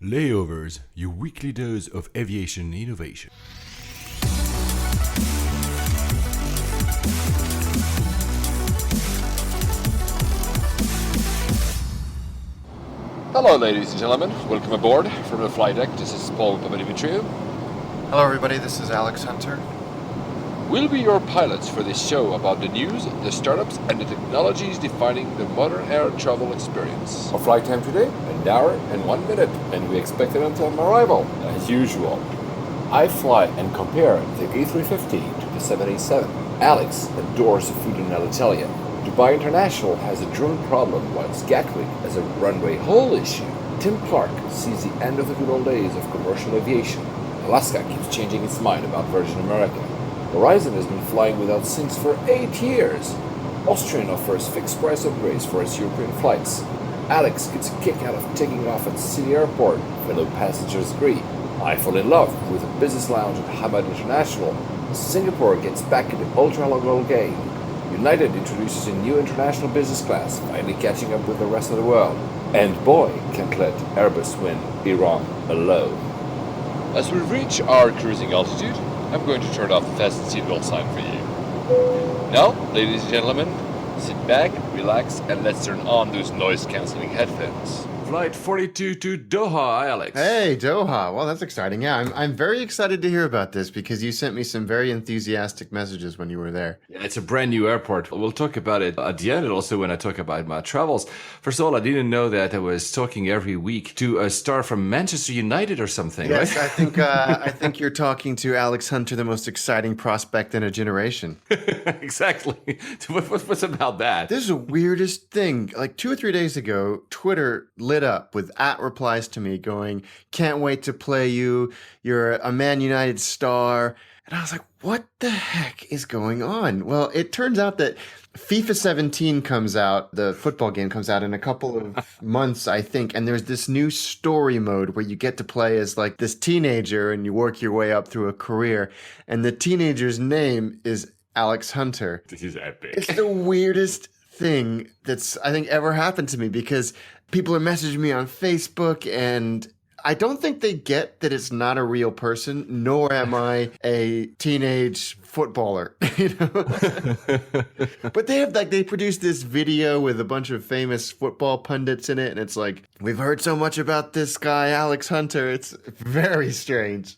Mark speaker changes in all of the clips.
Speaker 1: Layovers, your weekly dose of aviation innovation.
Speaker 2: Hello, ladies and gentlemen. Welcome aboard from the flight deck. This is Paul Papadimitriou.
Speaker 3: Hello, everybody. This is Alex Hunter.
Speaker 2: We'll be your pilots for this show about the news, the startups, and the technologies defining the modern air travel experience. Our flight time today, 1 hour and 1 minute, and we expect it on time arrival, as usual. I fly and compare the A350 to the 787. Alex adores the food in Alitalia. Dubai International has a drone problem, whilst Gatwick has a runway hole issue. Tim Clark sees the end of the good old days of commercial aviation. Alaska keeps changing its mind about Virgin America. Horizon has been flying without sinks for 8 years. Austrian offers fixed price upgrades for its European flights. Alex gets a kick out of taking off at City Airport. Fellow passengers agree. I fall in love with a business lounge at Hamad International. Singapore gets back in the ultra-long-haul game. United introduces a new international business class, finally catching up with the rest of the world. And boy, can't let Airbus win Iran alone. As we reach our cruising altitude, I'm going to turn off the fasten seatbelt sign for you. Now, ladies and gentlemen, sit back, relax, and let's turn on those noise-canceling headphones.
Speaker 1: Flight 42 to Doha, Alex.
Speaker 3: Hey, Doha. Well, that's exciting. Yeah, I'm very excited to hear about this because you sent me some very enthusiastic messages when you were there.
Speaker 1: Yeah, it's a brand new airport. We'll talk about it at the end and also when I talk about my travels. First of all, I didn't know that I was talking every week to a star from Manchester United or something,
Speaker 3: Yes,
Speaker 1: right?
Speaker 3: I think you're talking to Alex Hunter, the most exciting prospect in a generation.
Speaker 1: Exactly. What's about that?
Speaker 3: This is the weirdest thing. Like 2 or 3 days ago, Twitter lit up with @replies to me going, "Can't wait to play you. You're a Man United star." And I was like, what the heck is going on? Well, it turns out that FIFA 17 comes out, the football game comes out in a couple of months, I think. And there's this new story mode where you get to play as like this teenager and you work your way up through a career. And the teenager's name is Alex Hunter.
Speaker 1: This is epic.
Speaker 3: It's the weirdest thing that's, I think, ever happened to me because people are messaging me on Facebook and I don't think they get that it's not a real person, nor am I a teenage footballer, you know? But they produced this video with a bunch of famous football pundits in it, and it's like, we've heard so much about this guy, Alex Hunter. It's very strange.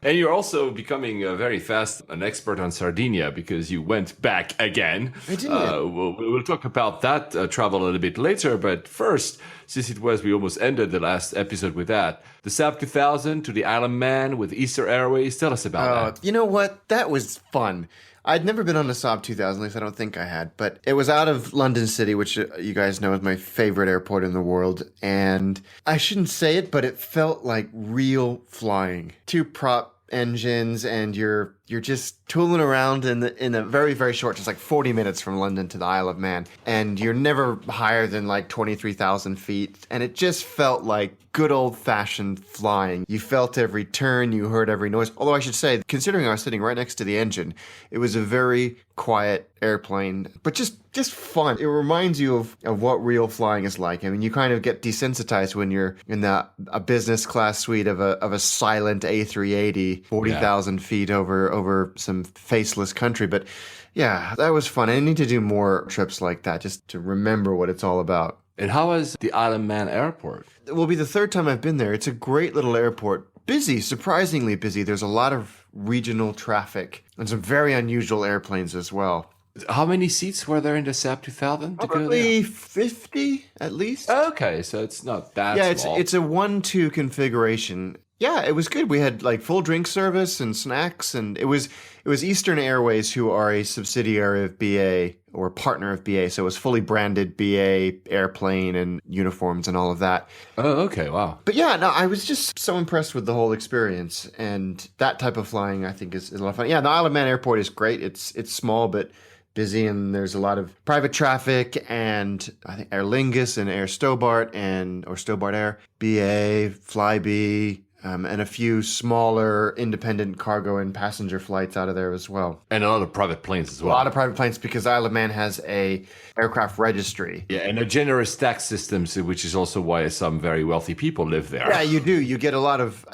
Speaker 1: And you're also becoming very fast an expert on Sardinia because you went back again.
Speaker 3: I did.
Speaker 1: We'll talk about that travel a little bit later, but first, since we almost ended the last episode with that, the Saab 2000 to the Isle of Man with Easter Airways. Tell us about that.
Speaker 3: You know what? That was fun. I'd never been on a Saab 2000, at least I don't think I had, but it was out of London City, which you guys know is my favorite airport in the world. And I shouldn't say it, but it felt like real flying. 2 prop engines, and you're just tooling around in a very, very short, just like 40 minutes from London to the Isle of Man. And you're never higher than like 23,000 feet. And it just felt like good old-fashioned flying. You felt every turn, you heard every noise. Although I should say, considering I was sitting right next to the engine, it was a very quiet airplane, but just fun. It reminds you of what real flying is like. I mean, you kind of get desensitized when you're in a business class suite of a silent A380, 40,000 feet over some faceless country. But yeah, that was fun. I need to do more trips like that just to remember what it's all about.
Speaker 1: And how was the Isle of Man airport?
Speaker 3: It will be the 3rd time I've been there. It's a great little airport. Busy, surprisingly busy. There's a lot of regional traffic and some very unusual airplanes as well.
Speaker 1: How many seats were there in the Saab 2000 to go there?
Speaker 3: Probably 50 at least.
Speaker 1: Okay, so it's not that small.
Speaker 3: It's a 1-2 configuration. Yeah, it was good. We had like full drink service and snacks, and it was Eastern Airways, who are a subsidiary of BA or partner of BA, so it was fully branded BA airplane and uniforms and all of that.
Speaker 1: Oh, okay, wow.
Speaker 3: But yeah, no, I was just so impressed with the whole experience, and that type of flying I think is a lot of fun. Yeah, the Isle of Man airport is great. It's small but busy, and there's a lot of private traffic, and I think Aer Lingus and Air Stobart or Stobart Air, BA, Flybe, and a few smaller independent cargo and passenger flights out of there as well.
Speaker 1: And a lot of private planes as
Speaker 3: A
Speaker 1: well.
Speaker 3: lot of private planes because Isle of Man has a aircraft registry.
Speaker 1: Yeah, and a generous tax system, so which is also why some very wealthy people live there.
Speaker 3: Yeah, you do. You get a lot of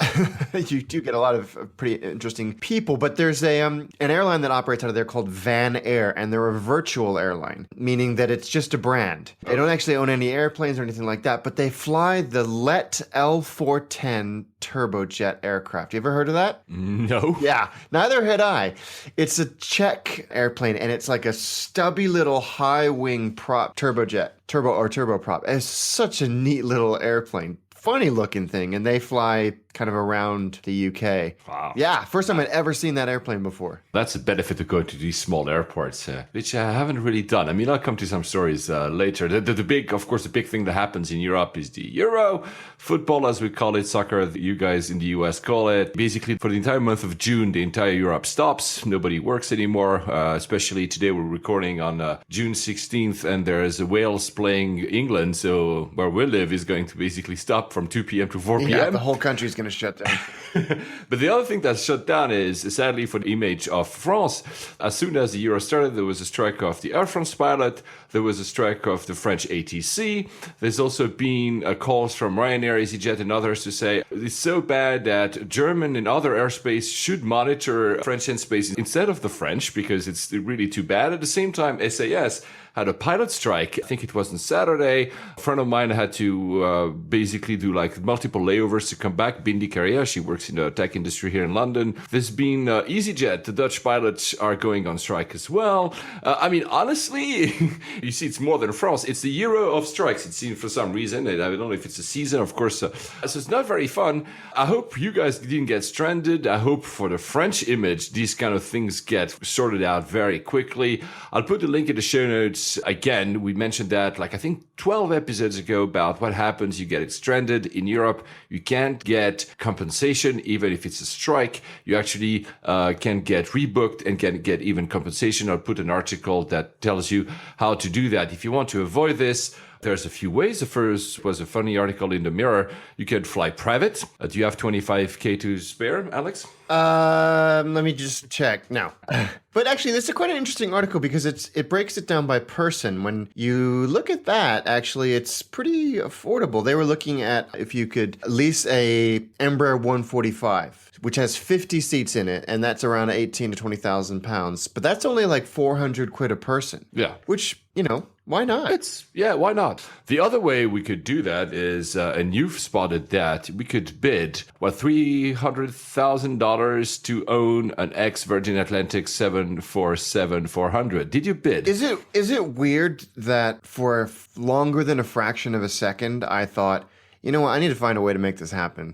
Speaker 3: you do get a lot of pretty interesting people. But there's an airline that operates out of there called Van Air, and they're a virtual airline, meaning that it's just a brand. They don't actually own any airplanes or anything like that, but they fly the Let L410 turbojet aircraft. You ever heard of that?
Speaker 1: No.
Speaker 3: Yeah, neither had I. It's a Czech airplane, and it's like a stubby little high-wing prop turboprop. It's such a neat little airplane. Funny looking thing, and they fly kind of around the UK.
Speaker 1: Wow.
Speaker 3: Yeah, first time I'd ever seen that airplane before.
Speaker 1: That's a benefit of going to these small airports, which I haven't really done. I mean, I'll come to some stories later. The big thing that happens in Europe is the Euro, football as we call it, soccer, you guys in the US call it. Basically, for the entire month of June, the entire Europe stops. Nobody works anymore, especially today we're recording on June 16th, and there's Wales playing England, so where we live is going to basically stop from 2 p.m. to 4 p.m.
Speaker 3: Yeah, the whole country's going to shut down.
Speaker 1: But the other thing that's shut down is, sadly for the image of France, as soon as the Euro started, there was a strike of the Air France pilot, there was a strike of the French ATC. There's also been calls from Ryanair, EasyJet, and others to say it's so bad that German and other airspace should monitor French airspace instead of the French, because it's really too bad. At the same time, SAS had a pilot strike. I think it was on Saturday. A friend of mine had to basically do like multiple layovers to come back. Bindi Karia, she works in the tech industry here in London. There's been EasyJet. The Dutch pilots are going on strike as well. I mean, honestly, you see, it's more than France. It's the Euro of strikes, it seems, for some reason. I don't know if it's a season, of course. So it's not very fun. I hope you guys didn't get stranded. I hope for the French image, these kind of things get sorted out very quickly. I'll put the link in the show notes. Again, we mentioned that like I think 12 episodes ago about what happens. You get stranded in Europe. You can't get compensation even if it's a strike. You actually can get rebooked and can get even compensation. I'll put an article that tells you how to do that. If you want to avoid this, there's a few ways. The first was a funny article in the Mirror. You can fly private. Do you have 25K to spare, Alex?
Speaker 3: Let me just check. No. But actually, this is quite an interesting article because it breaks it down by person. When you look at that, actually, it's pretty affordable. They were looking at if you could lease a Embraer 145, which has 50 seats in it, and that's around 18 to 20,000 pounds. But that's only like 400 quid a person.
Speaker 1: Yeah.
Speaker 3: Which, why not?
Speaker 1: Why not? The other way we could do that is, and you've spotted that, we could bid, $300,000 to own an ex-Virgin Atlantic 747-400. Did you bid?
Speaker 3: Is it weird that for longer than a fraction of a second, I thought, you know what, I need to find a way to make this happen.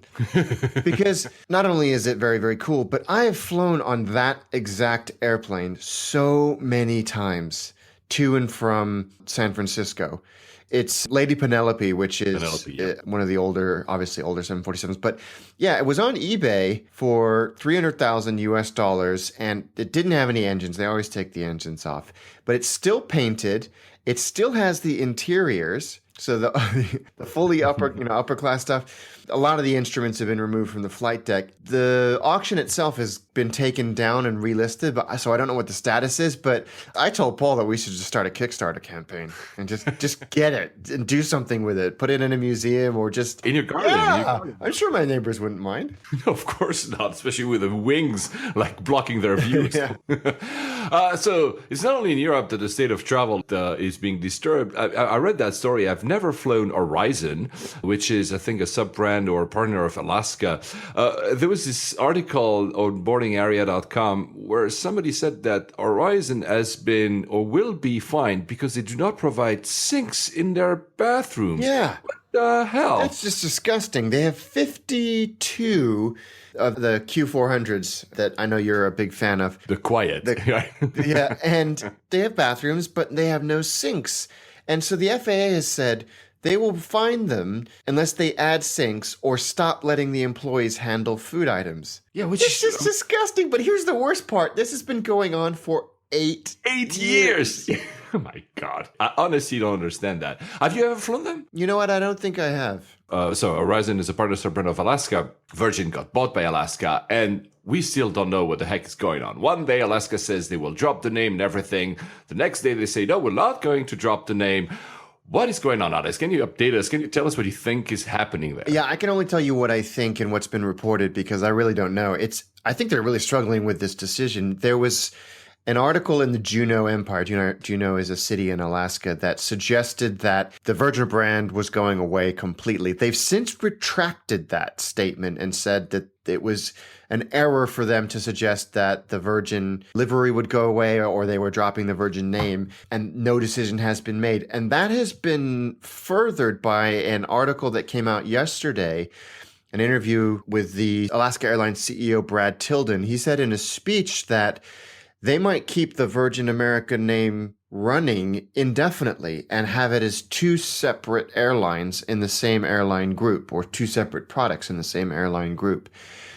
Speaker 3: Because not only is it very, very cool, but I have flown on that exact airplane so many times to and from San Francisco. It's Lady Penelope, which is one of the older 747s. But yeah, it was on eBay for $300,000 US, and it didn't have any engines. They always take the engines off. But it's still painted. It still has the interiors. So the fully upper class stuff. A lot of the instruments have been removed from the flight deck. The auction itself has been taken down and relisted, so I don't know what the status is. But I told Paul that we should just start a Kickstarter campaign and just get it and do something with it. Put it in a museum or just
Speaker 1: in your garden.
Speaker 3: Yeah, I'm sure my neighbors wouldn't mind.
Speaker 1: No, of course not, especially with the wings like blocking their views. So it's not only in Europe that the state of travel is being disturbed. I read that story. I've never flown Horizon, which is, I think, a sub-brand or partner of Alaska. There was this article on boardingarea.com where somebody said that Horizon has been or will be fined because they do not provide sinks in their bathrooms.
Speaker 3: Yeah.
Speaker 1: What the hell?
Speaker 3: That's just disgusting. They have 52 of the Q400s that I know you're a big fan of.
Speaker 1: The quiet.
Speaker 3: Yeah, and they have bathrooms, but they have no sinks. And so the FAA has said they will fine them unless they add sinks or stop letting the employees handle food items.
Speaker 1: Yeah, which
Speaker 3: is just disgusting. But here's the worst part. This has been going on for 8
Speaker 1: years. Oh my God. I honestly don't understand that. Have you ever flown them?
Speaker 3: You know what? I don't think I have.
Speaker 1: So Horizon is a partner brand of Alaska. Virgin got bought by Alaska, and we still don't know what the heck is going on. One day Alaska says they will drop the name and everything. The next day they say, no, we're not going to drop the name. What is going on, Alex? Can you update us? Can you tell us what you think is happening there?
Speaker 3: Yeah, I can only tell you what I think and what's been reported because I really don't know. I think they're really struggling with this decision. There was an article in the Juneau Empire. Juneau is a city in Alaska that suggested that the Virgin brand was going away completely. They've since retracted that statement and said that it was an error for them to suggest that the Virgin livery would go away or they were dropping the Virgin name, and no decision has been made. And that has been furthered by an article that came out yesterday, an interview with the Alaska Airlines CEO, Brad Tilden. He said in a speech that they might keep the Virgin America name running indefinitely and have it as two separate airlines in the same airline group, or two separate products in the same airline group,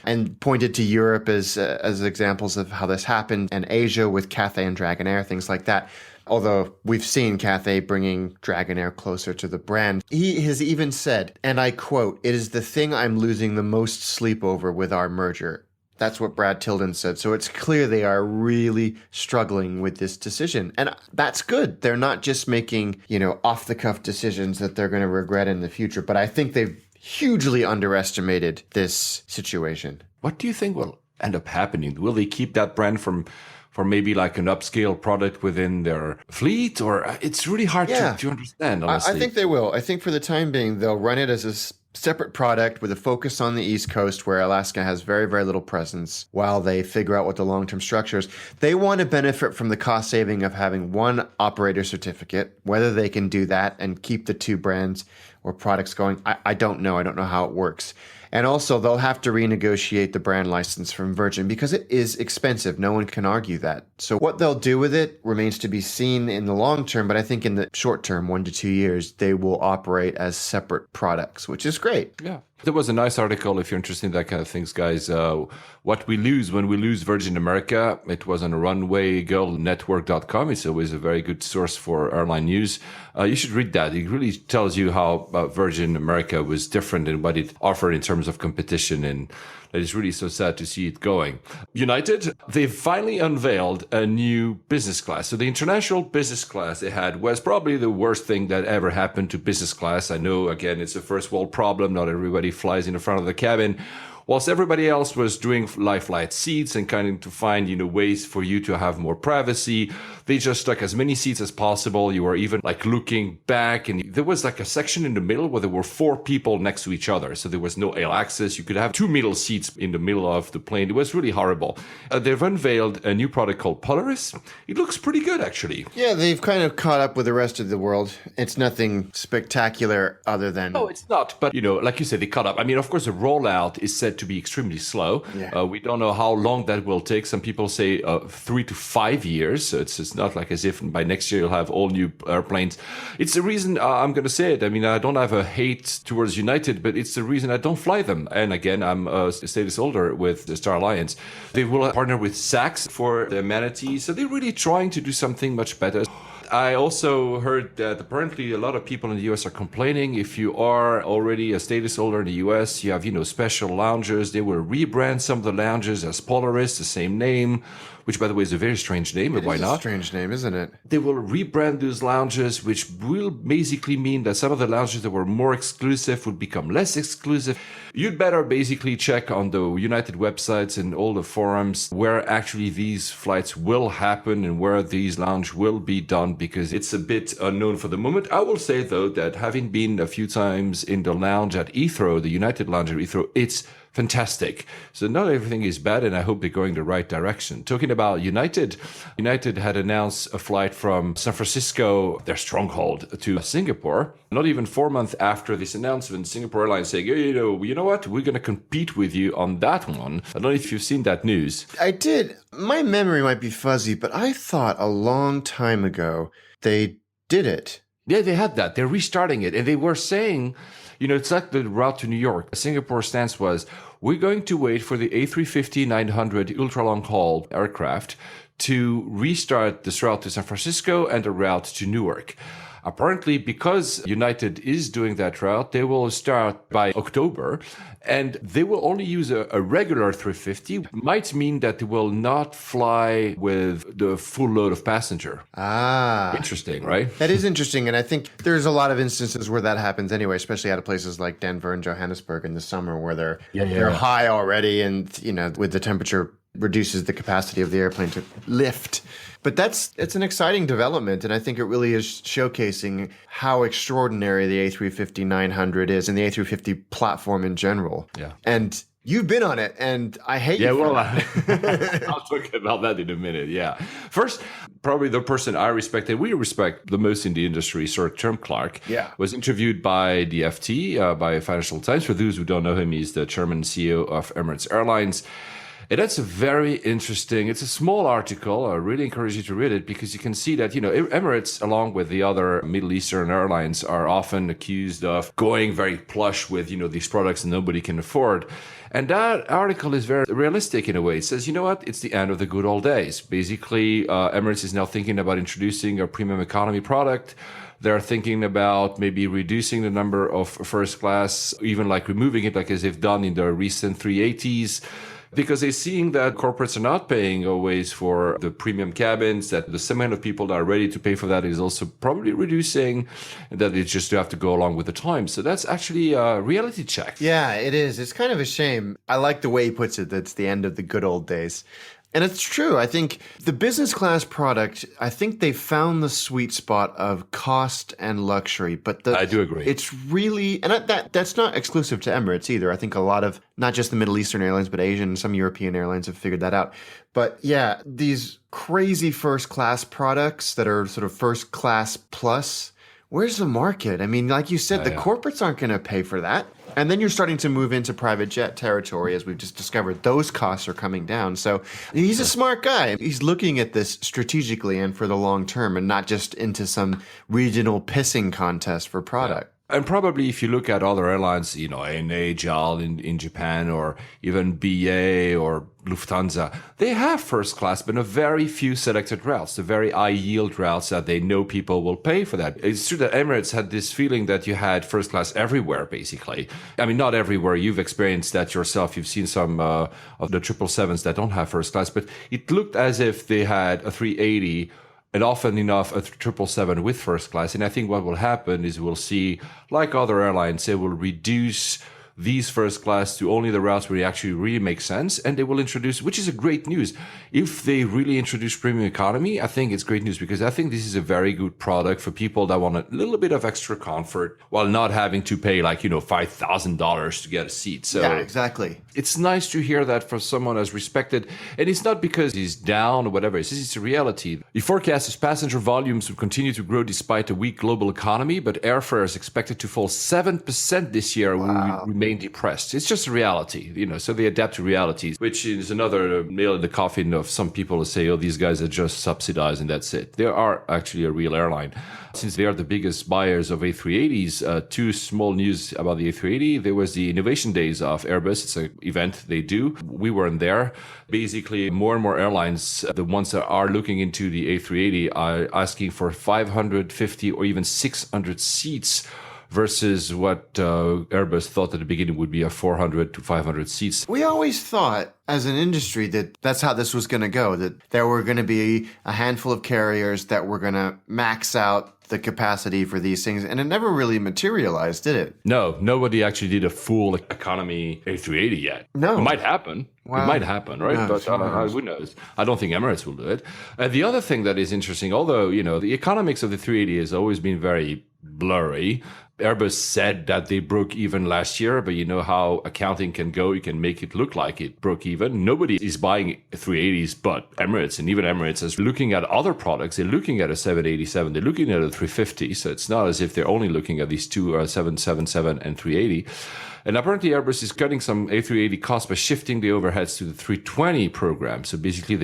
Speaker 3: and pointed to Europe as examples of how this happened, and Asia with Cathay and Dragonair, things like that. Although we've seen Cathay bringing Dragonair closer to the brand. He has even said, and I quote, "It is the thing I'm losing the most sleep over with our merger." That's what Brad Tilden said. So it's clear they are really struggling with this decision. And that's good. They're not just making, off-the-cuff decisions that they're going to regret in the future. But I think they've hugely underestimated this situation.
Speaker 1: What do you think will end up happening? Will they keep that brand for maybe like an upscale product within their fleet? Or it's really hard to understand, honestly.
Speaker 3: I think they will. I think for the time being, they'll run it as a separate product with a focus on the East Coast where Alaska has very, very little presence while they figure out what the long-term structure is. They want to benefit from the cost saving of having one operator certificate. Whether they can do that and keep the two brands or products going, I don't know. I don't know how it works. And also, they'll have to renegotiate the brand license from Virgin because it is expensive. No one can argue that. So what they'll do with it remains to be seen in the long term. But I think in the short term, 1 to 2 years, they will operate as separate products, which is great.
Speaker 1: Yeah. There was a nice article, if you're interested in that kind of things, guys. What we lose when we lose Virgin America. It was on runwaygirlnetwork.com. It's always a very good source for airline news. You should read that. It really tells you how Virgin America was different in what it offered in terms of competition, and it's really so sad to see it going. United, they've finally unveiled a new business class. So the international business class they had was probably the worst thing that ever happened to business class. I know, again, it's a first world problem. Not everybody flies in the front of the cabin. Whilst everybody else was doing live flight seats and kind of to find, ways for you to have more privacy, they just took as many seats as possible. You were even like looking back, and there was like a section in the middle where there were 4 people next to each other. So there was no aisle access. You could have 2 middle seats in the middle of the plane. It was really horrible. They've unveiled a new product called Polaris. It looks pretty good, actually.
Speaker 3: Yeah, they've kind of caught up with the rest of the world. It's nothing spectacular other than...
Speaker 1: No, it's not. But, like you said, they caught up. I mean, of course, the rollout is said to be extremely slow.
Speaker 3: Yeah.
Speaker 1: We don't know how long that will take. Some people say 3 to 5 years. So it's not like as if by next year you'll have all new airplanes. It's the reason I'm going to say it. I mean, I don't have a hate towards United, but it's the reason I don't fly them. And again, I'm a status holder with the Star Alliance. They will partner with Saks for the amenities. So they're really trying to do something much better. I also heard that apparently a lot of people in the US are complaining. If you are already a status holder in the US, you have, special lounges. They will rebrand some of the lounges as Polaris, the same name, which, by the way, is a very strange name, but why not?
Speaker 3: It's a strange name, isn't it?
Speaker 1: They will rebrand those lounges, which will basically mean that some of the lounges that were more exclusive would become less exclusive. You'd better basically check on the United websites and all the forums where actually these flights will happen and where these lounges will be done, because it's a bit unknown for the moment. I will say, though, that having been a few times in the lounge at Heathrow, the United lounge at Heathrow, it's fantastic. So not everything is bad, and I hope they're going the right direction. Talking about United had announced a flight from San Francisco, their stronghold, to Singapore. Not even 4 months after this announcement, Singapore Airlines saying, you know what, we're going to compete with you on that one. I don't know if you've seen that news.
Speaker 3: I did. My memory might be fuzzy, but I thought a long time ago they did it.
Speaker 1: Yeah, they had that. They're restarting it. And they were saying, it's like the route to New York. Singapore's stance was, we're going to wait for the A350-900 ultra-long-haul aircraft to restart this route to San Francisco and a route to Newark. Apparently, because United is doing that route, they will start by October, and they will only use a regular 350. Might mean that they will not fly with the full load of passenger. Interesting, right?
Speaker 3: That is interesting, and I think there's a lot of instances where that happens anyway, especially out of places like Denver and Johannesburg in the summer, where they're high already, and with the temperature reduces the capacity of the airplane to lift. But it's an exciting development, and I think it really is showcasing how extraordinary the A350-900 is and the A350 platform in general.
Speaker 1: Yeah.
Speaker 3: And you've been on it, and I hate you.
Speaker 1: Yeah, well, I'll talk about that in a minute. Yeah. First, probably the person I respect and we respect the most in the industry, Sir Term Clark, was interviewed by the FT, by Financial Times. For those who don't know him, he's the chairman and CEO of Emirates Airlines. And that's a very interesting, it's a small article. I really encourage you to read it because you can see that, Emirates, along with the other Middle Eastern airlines, are often accused of going very plush with, these products that nobody can afford. And that article is very realistic in a way. It says, you know what? It's the end of the good old days. Basically, Emirates is now thinking about introducing a premium economy product. They're thinking about maybe reducing the number of first class, even like removing it, like as they've done in the recent 380s. Because they're seeing that corporates are not paying always for the premium cabins, that the amount of people that are ready to pay for that is also probably reducing, and that it's just to have to go along with the times. So that's actually a reality check.
Speaker 3: Yeah, it is. It's kind of a shame. I like the way he puts it, that it's the end of the good old days. And it's true. I think the business class product, I think they found the sweet spot of cost and luxury. But
Speaker 1: I do agree.
Speaker 3: It's really, and that's not exclusive to Emirates either. I think a lot of, not just the Middle Eastern airlines, but Asian and some European airlines have figured that out. But yeah, these crazy first class products that are sort of first class plus, where's the market? I mean, like you said, the corporates aren't going to pay for that. And then you're starting to move into private jet territory, as we've just discovered. Those costs are coming down. So he's a smart guy. He's looking at this strategically and for the long term, and not just into some regional pissing contest for product.
Speaker 1: And probably if you look at other airlines, ANA, JAL in Japan, or even BA or Lufthansa, they have first class, but in a very few selected routes, the very high yield routes that they know people will pay for that. It's true that Emirates had this feeling that you had first class everywhere, basically. I mean, not everywhere. You've experienced that yourself. You've seen some of the 777s that don't have first class, but it looked as if they had a 380 and often enough a 777 with first class. And I think what will happen is we'll see, like other airlines, they will reduce these first class to only the routes where it actually really makes sense. And they will introduce, which is a great news. If they really introduce premium economy, I think it's great news because I think this is a very good product for people that want a little bit of extra comfort while not having to pay $5,000 to get a seat. So
Speaker 3: yeah, exactly.
Speaker 1: It's nice to hear that from someone as respected. And it's not because he's down or whatever. It's a reality. The forecast is passenger volumes will continue to grow despite a weak global economy, but airfare is expected to fall 7% this year. Wow. Will remain depressed. It's just a reality, so they adapt to realities, which is another nail in the coffin of some people who say, these guys are just subsidized and that's it. They are actually a real airline. Since they are the biggest buyers of A380s, two small news about the A380. There was the Innovation Days of Airbus. It's an event they do. We weren't there. Basically, more and more airlines, the ones that are looking into the A380, are asking for 550 or even 600 seats versus what Airbus thought at the beginning would be a 400 to 500 seats.
Speaker 3: We always thought as an industry that that's how this was going to go, that there were going to be a handful of carriers that were going to max out the capacity for these things, and it never really materialized, did it?
Speaker 1: No, nobody actually did a full economy A380 yet.
Speaker 3: No.
Speaker 1: It might happen. Wow. It might happen, right?
Speaker 3: No,
Speaker 1: but who knows? I don't think Emirates will do it. The other thing that is interesting, although, the economics of the 380 has always been very blurry. Airbus said that they broke even last year, but you know how accounting can go. You can make it look like it broke even. Nobody is buying 380s but Emirates, and even Emirates is looking at other products. They're looking at a 787. They're looking at a 350. So it's not as if they're only looking at these two 777 and 380. And apparently Airbus is cutting some A380 costs by shifting the overheads to the 320 program. So basically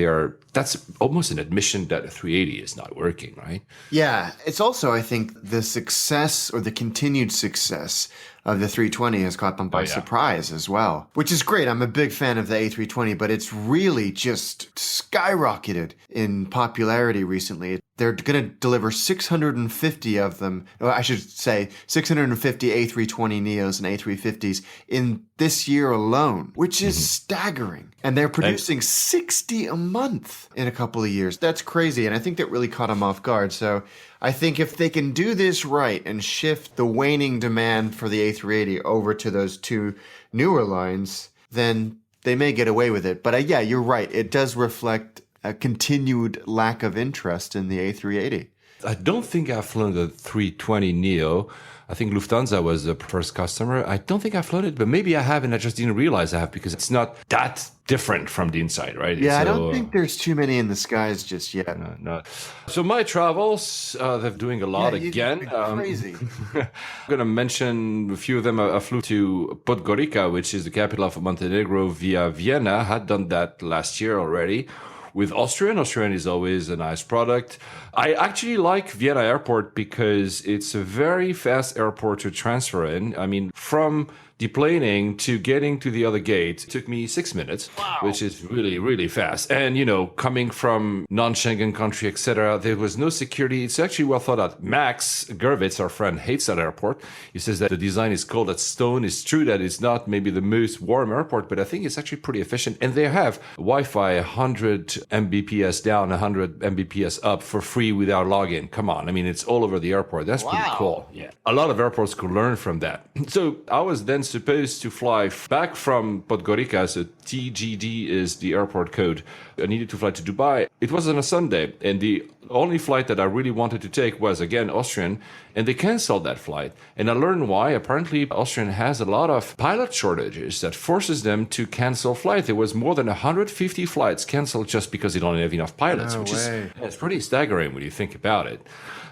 Speaker 1: that's almost an admission that a 380 is not working, right?
Speaker 3: Yeah, it's also, I think, the success or the continued success of the 320 has caught them by surprise as well, which is great. I'm a big fan of the A320, but it's really just skyrocketed in popularity recently. They're going to deliver 650 of them, or I should say 650 A320neos and A350s in this year alone, which is staggering. And they're producing 60 a month in a couple of years. That's crazy. And I think that really caught them off guard. So I think if they can do this right and shift the waning demand for the A380 over to those two newer lines, then they may get away with it. But yeah, you're right. It does reflect a continued lack of interest in the A380.
Speaker 1: I don't think I've flown the 320 Neo. I think Lufthansa was the first customer. I don't think I've flown it, but maybe I have, and I just didn't realize I have because it's not that different from the inside, right?
Speaker 3: Yeah, I don't think there's too many in the skies just yet.
Speaker 1: No. So my travels, they're doing a lot again.
Speaker 3: Crazy.
Speaker 1: I'm going to mention a few of them. I flew to Podgorica, which is the capital of Montenegro, via Vienna. I had done that last year already. With Austrian is always a nice product. I actually like Vienna Airport because it's a very fast airport to transfer in. I mean, from deplaning to getting to the other gate took me 6 minutes, which is really, really fast. And, coming from non-Schengen country, etc., there was no security. It's actually well thought out. Max Gervitz, our friend, hates that airport. He says that the design is cold as stone. It's true that it's not maybe the most warm airport, but I think it's actually pretty efficient. And they have Wi-Fi 100 Mbps down, 100 Mbps up for free without login. Come on. I mean, it's all over the airport. That's pretty cool. Yeah. A lot of airports could learn from that. So I was then supposed to fly back from Podgorica, so TGD is the airport code. I needed to fly to Dubai. It was on a Sunday, and the only flight that I really wanted to take was, again, Austrian, and they canceled that flight. And I learned why. Apparently, Austrian has a lot of pilot shortages that forces them to cancel flights. There was more than 150 flights canceled just because they don't have enough pilots, it's pretty staggering when you think about it.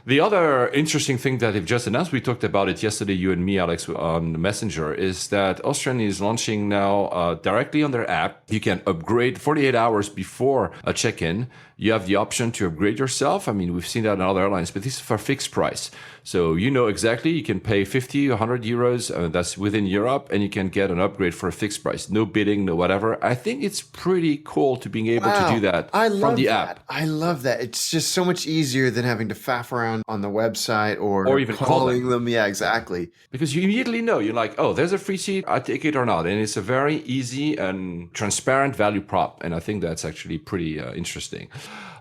Speaker 1: The other interesting thing that they've just announced, we talked about it yesterday, you and me, Alex, on Messenger, is that Austrian is launching now directly on their app. You can upgrade 48 hours before a check-in. You have the option to upgrade yourself. I mean, we've seen that in other airlines, but this is for fixed price. So you know exactly, you can pay 50, 100 euros, that's within Europe, and you can get an upgrade for a fixed price. No bidding, no whatever. I think it's pretty cool to being able to do that from the app.
Speaker 3: I love that. It's just so much easier than having to faff around on the website or
Speaker 1: even
Speaker 3: calling them. Yeah, exactly.
Speaker 1: Because you immediately know, you're like, oh, there's a free seat, I take it or not. And it's a very easy and transparent value prop. And I think that's actually pretty interesting.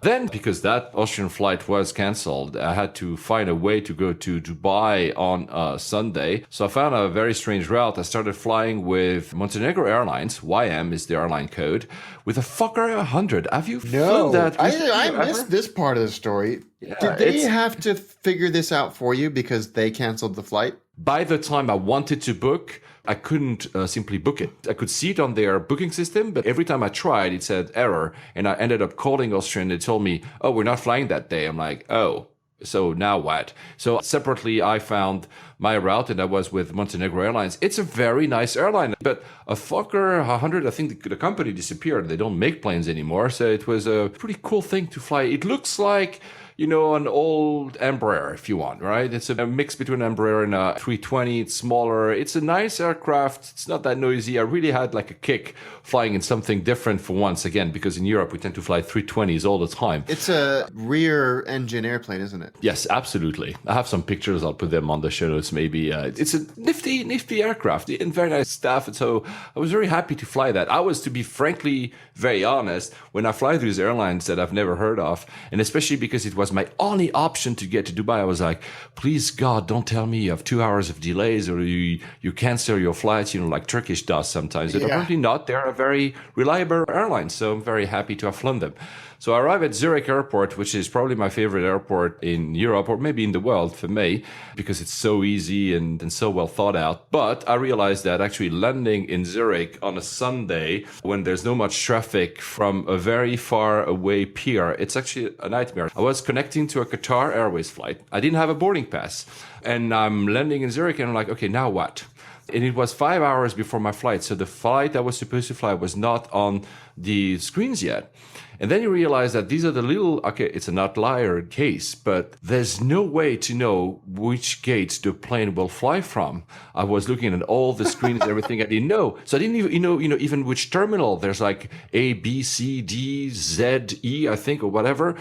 Speaker 1: Then, because that Austrian flight was canceled, I had to find a way to go to Dubai on Sunday. So I found a very strange route. I started flying with Montenegro Airlines. YM is the airline code. With a Fokker 100. Have you flown that?
Speaker 3: I missed this part of the story.
Speaker 1: Yeah,
Speaker 3: did they have to figure this out for you because they canceled the flight?
Speaker 1: By the time I wanted to book, I couldn't simply book it. I could see it on their booking system, but every time I tried, it said error. And I ended up calling Austrian. They told me, oh, we're not flying that day. I'm like, oh, so now what? So separately, I found my route, and that was with Montenegro Airlines. It's a very nice airline, but a Fokker 100, I think the company disappeared. They don't make planes anymore. So it was a pretty cool thing to fly. It looks like, an old Embraer, if you want, right? It's a mix between Embraer and a 320. It's smaller. It's a nice aircraft. It's not that noisy. I really had like a kick flying in something different for once again, because in Europe, we tend to fly 320s all the time.
Speaker 3: It's a rear engine airplane, isn't it?
Speaker 1: Yes, absolutely. I have some pictures. I'll put them on the show notes maybe. It's a nifty aircraft and very nice staff. And so I was very happy to fly that. I was, to be frankly, very honest, when I fly these airlines that I've never heard of, and especially because it was my only option to get to Dubai, I was like, please God, don't tell me you have 2 hours of delays or you cancel your flights, like Turkish does sometimes. But apparently not. They're a very reliable airline, so I'm very happy to have flown them. So I arrived at Zurich Airport, which is probably my favorite airport in Europe, or maybe in the world for me, because it's so easy and so well thought out. But I realized that actually landing in Zurich on a Sunday, when there's no much traffic from a very far away pier, it's actually a nightmare. I was connecting to a Qatar Airways flight. I didn't have a boarding pass. And I'm landing in Zurich, and I'm like, okay, now what? And it was 5 hours before my flight. So the flight I was supposed to fly was not on the screens yet. And then you realize that these are the little, okay, it's an outlier case, but there's no way to know which gates the plane will fly from. I was looking at all the screens, everything I didn't know. So I didn't even, even which terminal. There's like A, B, C, D, Z, E, I think, or whatever.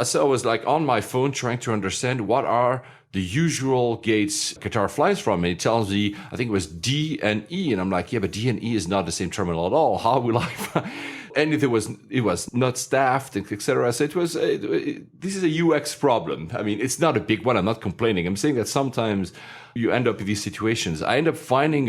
Speaker 1: So I was like on my phone trying to understand what are the usual gates Qatar flies from. And it tells me, I think it was D and E. And I'm like, yeah, but D and E is not the same terminal at all. How will I... And it was not staffed, etc. So this is a UX problem. I mean, it's not a big one. I'm not complaining. I'm saying that sometimes you end up in these situations. I end up finding,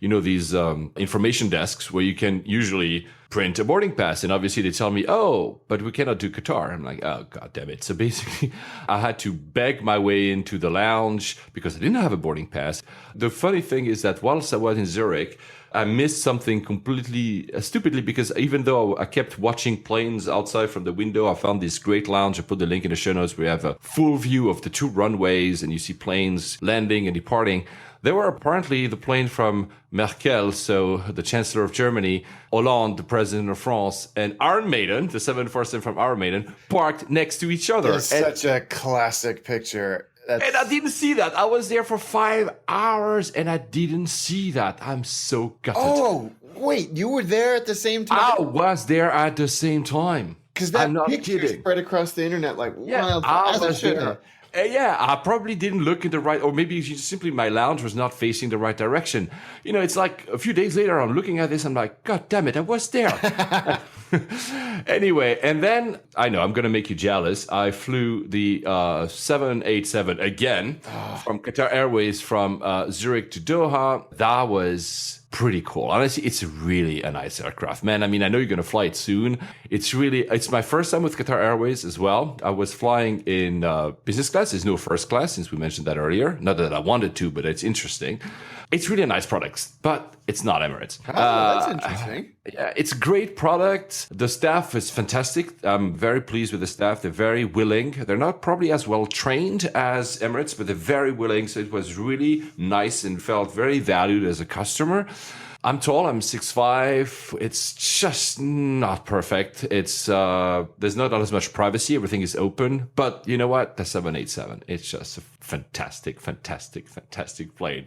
Speaker 1: these information desks where you can usually print a boarding pass. And obviously they tell me, oh, but we cannot do Qatar. I'm like, oh, God damn it. So basically I had to beg my way into the lounge because I didn't have a boarding pass. The funny thing is that whilst I was in Zurich, I missed something completely stupidly because even though I kept watching planes outside from the window, I found this great lounge. I put the link in the show notes where you have a full view of the two runways and you see planes landing and departing. There were apparently the plane from Merkel, so the Chancellor of Germany, Hollande, the President of France, and Iron Maiden, the 747 from Iron Maiden, parked next to each other.
Speaker 3: It's such a classic picture.
Speaker 1: And I didn't see that. I was there for 5 hours and I didn't see that. I'm so gutted.
Speaker 3: Oh, wait, you were there at the same time?
Speaker 1: I was there at the same time.
Speaker 3: Because that picture spread across the internet like wild.
Speaker 1: I was there. Yeah, I probably didn't look in the right, or maybe simply my lounge was not facing the right direction. It's like a few days later, I'm looking at this, I'm like, God damn it, I was there. Anyway, and then, I know, I'm going to make you jealous. I flew the 787 again from Qatar Airways from Zurich to Doha. That was pretty cool. Honestly, it's really a nice aircraft, man. I mean, I know you're going to fly it soon. It's my first time with Qatar Airways as well. I was flying in business class. There's no first class, since we mentioned that earlier. Not that I wanted to, but it's interesting. It's really a nice product, but it's not Emirates.
Speaker 3: Oh, that's interesting.
Speaker 1: Yeah, it's a great product. The staff is fantastic. I'm very pleased with the staff. They're very willing. They're not probably as well trained as Emirates, but they're very willing. So it was really nice and felt very valued as a customer. I'm tall. I'm 6'5". It's just not perfect. It's there's not as much privacy. Everything is open. But you know what? The 787. It's just a fantastic, fantastic, fantastic plane.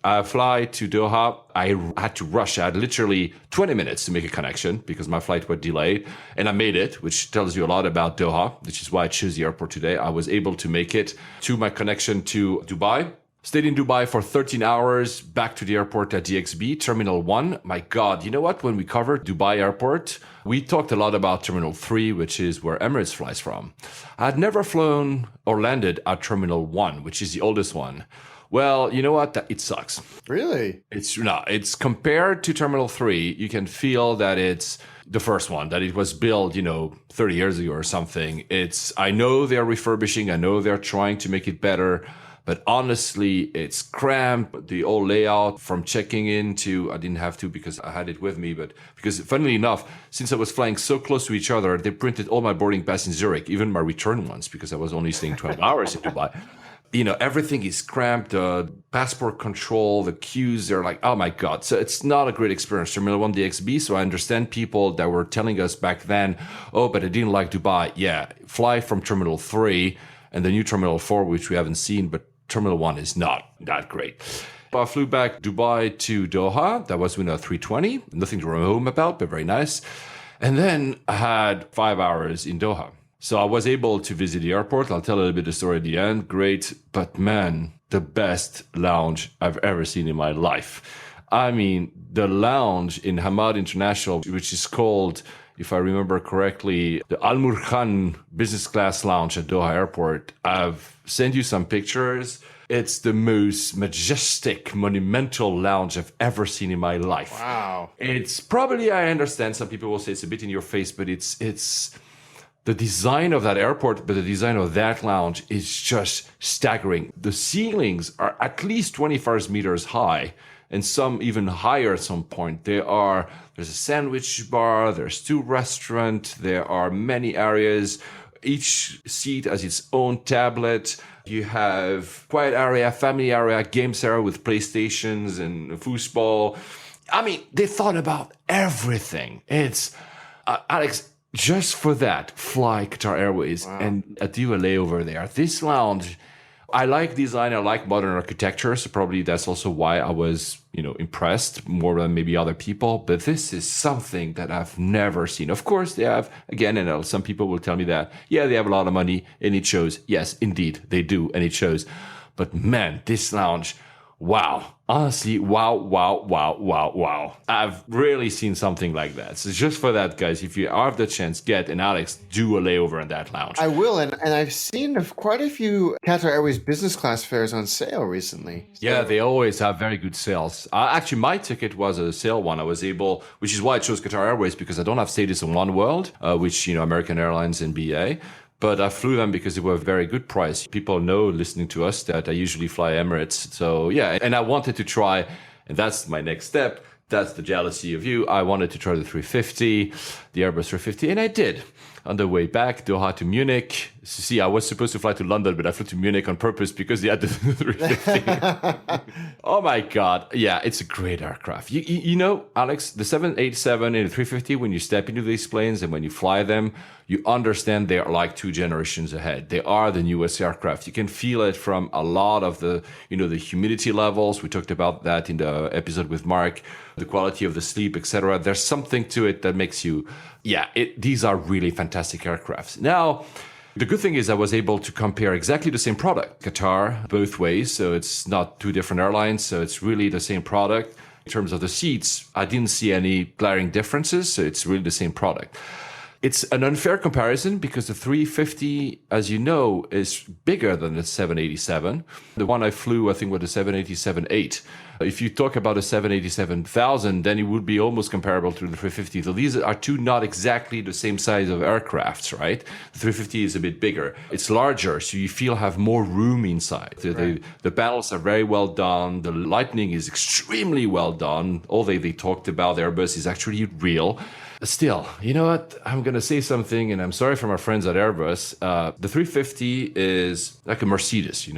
Speaker 1: I fly to Doha. I had to rush. I had literally 20 minutes to make a connection because my flight was delayed. And I made it, which tells you a lot about Doha, which is why I chose the airport today. I was able to make it to my connection to Dubai. Stayed in Dubai for 13 hours, back to the airport at DXB, Terminal 1. My God, you know what? When we covered Dubai airport, we talked a lot about Terminal 3, which is where Emirates flies from. I had never flown or landed at Terminal 1, which is the oldest one. Well, you know what? It sucks.
Speaker 3: Really?
Speaker 1: It's compared to Terminal 3, you can feel that it's the first one, that it was built, 30 years ago or something. I know they're refurbishing. I know they're trying to make it better. But honestly, it's cramped. The old layout from checking in to, I didn't have to because I had it with me, but because funnily enough, since I was flying so close to each other, they printed all my boarding pass in Zurich, even my return ones, because I was only staying 12 hours in Dubai. Everything is cramped, passport control, the queues, they're like, oh my God. So it's not a great experience. Terminal 1 DXB. So I understand people that were telling us back then, oh, but I didn't like Dubai. Yeah, fly from Terminal 3 and the new Terminal 4, which we haven't seen, but Terminal 1 is not that great. I flew back Dubai to Doha. That was with a 320. Nothing to write home about, but very nice. And then I had 5 hours in Doha. So I was able to visit the airport. I'll tell a little bit of the story at the end. Great. But man, the best lounge I've ever seen in my life. I mean, the lounge in Hamad International, which is called, if I remember correctly, the Al Murkhan Business Class Lounge at Doha Airport. I've sent you some pictures. It's the most majestic, monumental lounge I've ever seen in my life.
Speaker 3: Wow.
Speaker 1: It's probably, I understand, some people will say it's a bit in your face, but it's the design of that airport, but the design of that lounge is just staggering. The ceilings are at least 25 meters high, and some even higher at some point. There's a sandwich bar, there's 2 restaurants, there are many areas. Each seat has its own tablet. You have quiet area, family area, games area with PlayStations and foosball. I mean, they thought about everything. It's, Alex, just for that, fly Qatar Airways and do a layover there. This lounge, I like design, I like modern architecture, so probably that's also why I was, impressed more than maybe other people. But this is something that I've never seen. Of course, they have, again, and some people will tell me that, yeah, they have a lot of money and it shows. Yes, indeed, they do, and it shows. But man, this lounge, wow. Honestly, wow. I've rarely seen something like that. So just for that, guys, if you have the chance, get and Alex, do a layover in that lounge.
Speaker 3: I will, and I've seen quite a few Qatar Airways business class fares on sale recently. So.
Speaker 1: Yeah, they always have very good sales. Actually, my ticket was a sale one. I was able, which is why I chose Qatar Airways, because I don't have status in One World, which, American Airlines and BA. But I flew them because they were a very good price. People know, listening to us, that I usually fly Emirates. So yeah, and I wanted to try, and that's my next step. That's the jealousy of you. I wanted to try the 350, the Airbus 350, and I did. On the way back, Doha to Munich. See, I was supposed to fly to London, but I flew to Munich on purpose because they had the 350. Oh my God. Yeah, it's a great aircraft. You know, Alex, the 787 and the 350, when you step into these planes and when you fly them, you understand they are like 2 generations ahead. They are the newest aircraft. You can feel it from a lot of the, the humidity levels. We talked about that in the episode with Mark, the quality of the sleep, etc. There's something to it that makes you, these are really fantastic aircrafts. Now, the good thing is I was able to compare exactly the same product, Qatar, both ways. So it's not 2 different airlines. So it's really the same product. In terms of the seats, I didn't see any glaring differences. So it's really the same product. It's an unfair comparison because the 350, as you know, is bigger than the 787. The one I flew, I think, was the 787-8. If you talk about a 787-1000, then it would be almost comparable to the 350. So these are 2 not exactly the same size of aircrafts, right? The 350 is a bit bigger. It's larger, so you have more room inside. The panels are very well done. The lighting is extremely well done. All they talked about, the Airbus, is actually real. Still, you know what? I'm going to say something, and I'm sorry for my friends at Airbus. The 350 is like a Mercedes,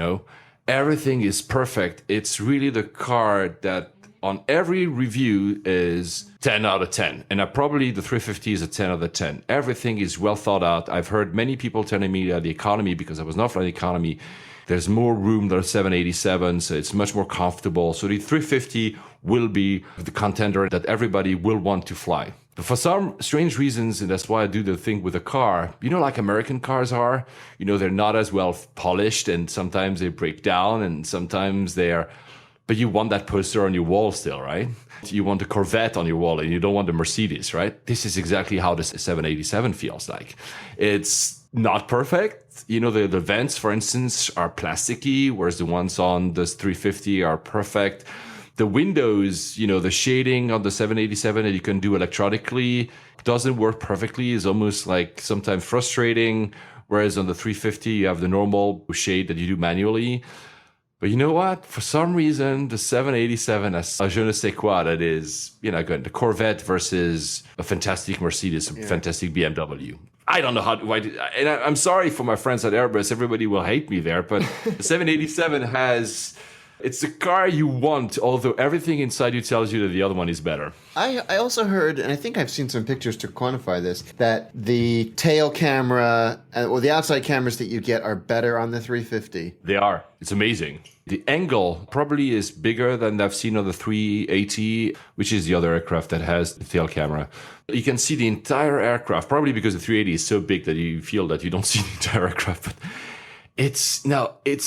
Speaker 1: Everything is perfect. It's really the car that on every review is 10 out of 10. And probably the 350 is a 10 out of 10. Everything is well thought out. I've heard many people telling me that the economy, because I was not flying economy, there's more room than a 787, so it's much more comfortable. So the 350 will be the contender that everybody will want to fly. But for some strange reasons, and that's why I do the thing with a car, like American cars are, they're not as well polished, and sometimes they break down, and sometimes but you want that poster on your wall still, right? You want the Corvette on your wall, and you don't want the Mercedes, right? This is exactly how the 787 feels like. It's not perfect. The vents, for instance, are plasticky, whereas the ones on the 350 are perfect. The windows, the shading on the 787 that you can do electronically doesn't work perfectly. It's almost like sometimes frustrating. Whereas on the 350, you have the normal shade that you do manually. But you know what? For some reason, the 787 has a je ne sais quoi that is, the Corvette versus a fantastic Mercedes, a fantastic BMW. I don't know why, and I'm sorry for my friends at Airbus. Everybody will hate me there, but the 787 it's the car you want, although everything inside you tells you that the other one is better.
Speaker 3: I also heard, and I think I've seen some pictures to quantify this, that the tail camera, or the outside cameras that you get are better on the 350.
Speaker 1: They are. It's amazing. The angle probably is bigger than I've seen on the 380, which is the other aircraft that has the tail camera. You can see the entire aircraft, probably because the 380 is so big that you feel that you don't see the entire aircraft. But it's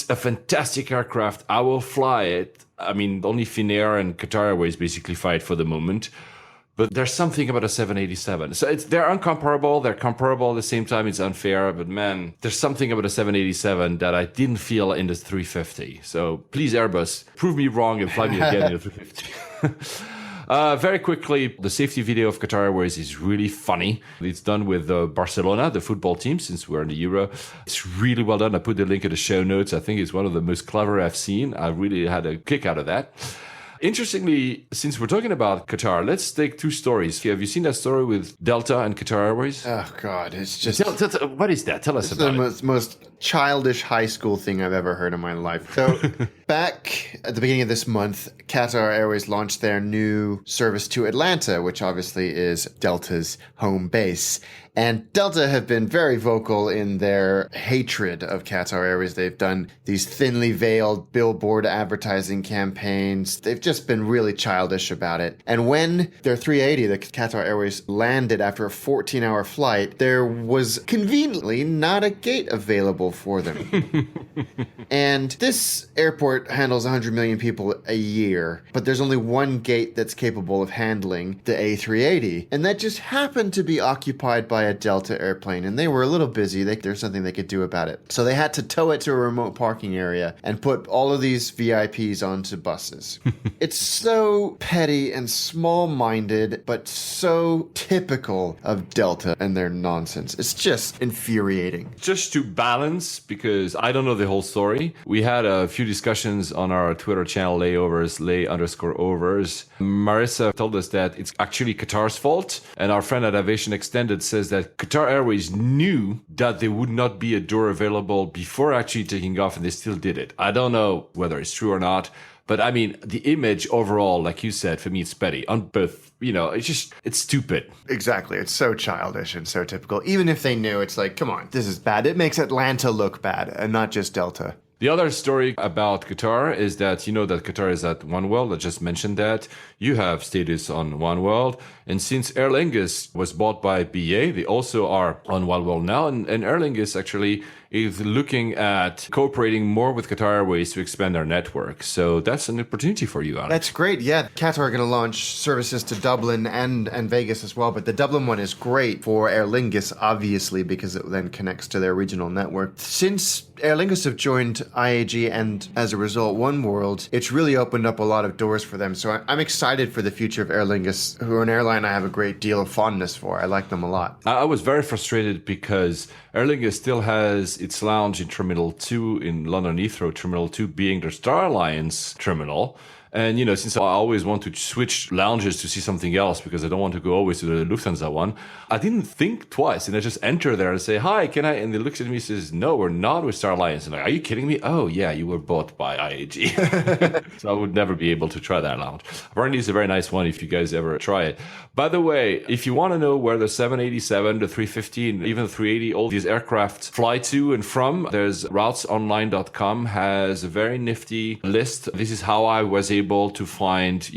Speaker 1: a fantastic aircraft. I will fly it. I mean, only Finnair and Qatar Airways basically fly it for the moment. But there's something about a 787. So they're uncomparable. They're comparable at the same time. It's unfair. But man, there's something about a 787 that I didn't feel in the 350. So please, Airbus, prove me wrong and fly me again in the 350. Very quickly, the safety video of Qatar Airways is really funny. It's done with Barcelona, the football team, since we're in the Euro. It's really well done. I put the link in the show notes. I think it's one of the most clever I've seen. I really had a kick out of that. Interestingly, since we're talking about Qatar, let's take two stories. Have you seen that story with Delta and Qatar Airways?
Speaker 3: Oh, God. It's just
Speaker 1: What is that? Tell us
Speaker 3: the
Speaker 1: about it.
Speaker 3: most childish high school thing I've ever heard in my life. So, back at the beginning of this month, Qatar Airways launched their new service to Atlanta, which obviously is Delta's home base. And Delta have been very vocal in their hatred of Qatar Airways. They've done these thinly veiled billboard advertising campaigns. They've just been really childish about it. And when their 380, the Qatar Airways, landed after a 14-hour flight, there was conveniently not a gate available for them. And this airport handles 100 million people a year, but there's only one gate that's capable of handling the A380. And that just happened to be occupied by a Delta airplane, and they were a little busy. There's something they could do about it. So they had to tow it to a remote parking area and put all of these VIPs onto buses. It's so petty and small-minded, but so typical of Delta and their nonsense. It's just infuriating.
Speaker 1: Just to balance, because I don't know the whole story, we had a few discussions on our Twitter channel, layovers, lay_overs. Marissa told us that it's actually Qatar's fault, and our friend at Aviation Extended says that Qatar Airways knew that there would not be a door available before actually taking off, and they still did it. I don't know whether it's true or not, but I mean, the image overall, like you said, for me, it's petty. On both, it's stupid.
Speaker 3: Exactly. It's so childish and so typical. Even if they knew, it's like, come on, this is bad. It makes Atlanta look bad and not just Delta.
Speaker 1: The other story about Qatar is that you know that Qatar is at One World. I just mentioned that. You have status on One World. And since Aer Lingus was bought by BA, they also are on One World now. And Aer Lingus actually is looking at cooperating more with Qatar Airways to expand their network. So that's an opportunity for you, Alex.
Speaker 3: That's great. Yeah, Qatar are going to launch services to Dublin and Vegas as well. But the Dublin one is great for Aer Lingus, obviously, because it then connects to their regional network. Since Aer Lingus have joined IAG and as a result One World, it's really opened up a lot of doors for them. So I'm excited for the future of Aer Lingus, who are an airline I have a great deal of fondness for. I like them a lot.
Speaker 1: I was very frustrated because Aer Lingus still has its lounge in Terminal 2 in London Heathrow, Terminal 2 being their Star Alliance terminal. And, since I always want to switch lounges to see something else because I don't want to go always to the Lufthansa one, I didn't think twice. And I just enter there and say, hi, can I? And they looks at me and says, no, we're not with Star Alliance. And I'm like, are you kidding me? Oh, yeah, you were bought by IAG. So I would never be able to try that lounge. Apparently, it's a very nice one if you guys ever try it. By the way, if you want to know where the 787, the 350, and even the 380, all these aircraft fly to and from, there's routesonline.com has a very nifty list. This is how I was able to find,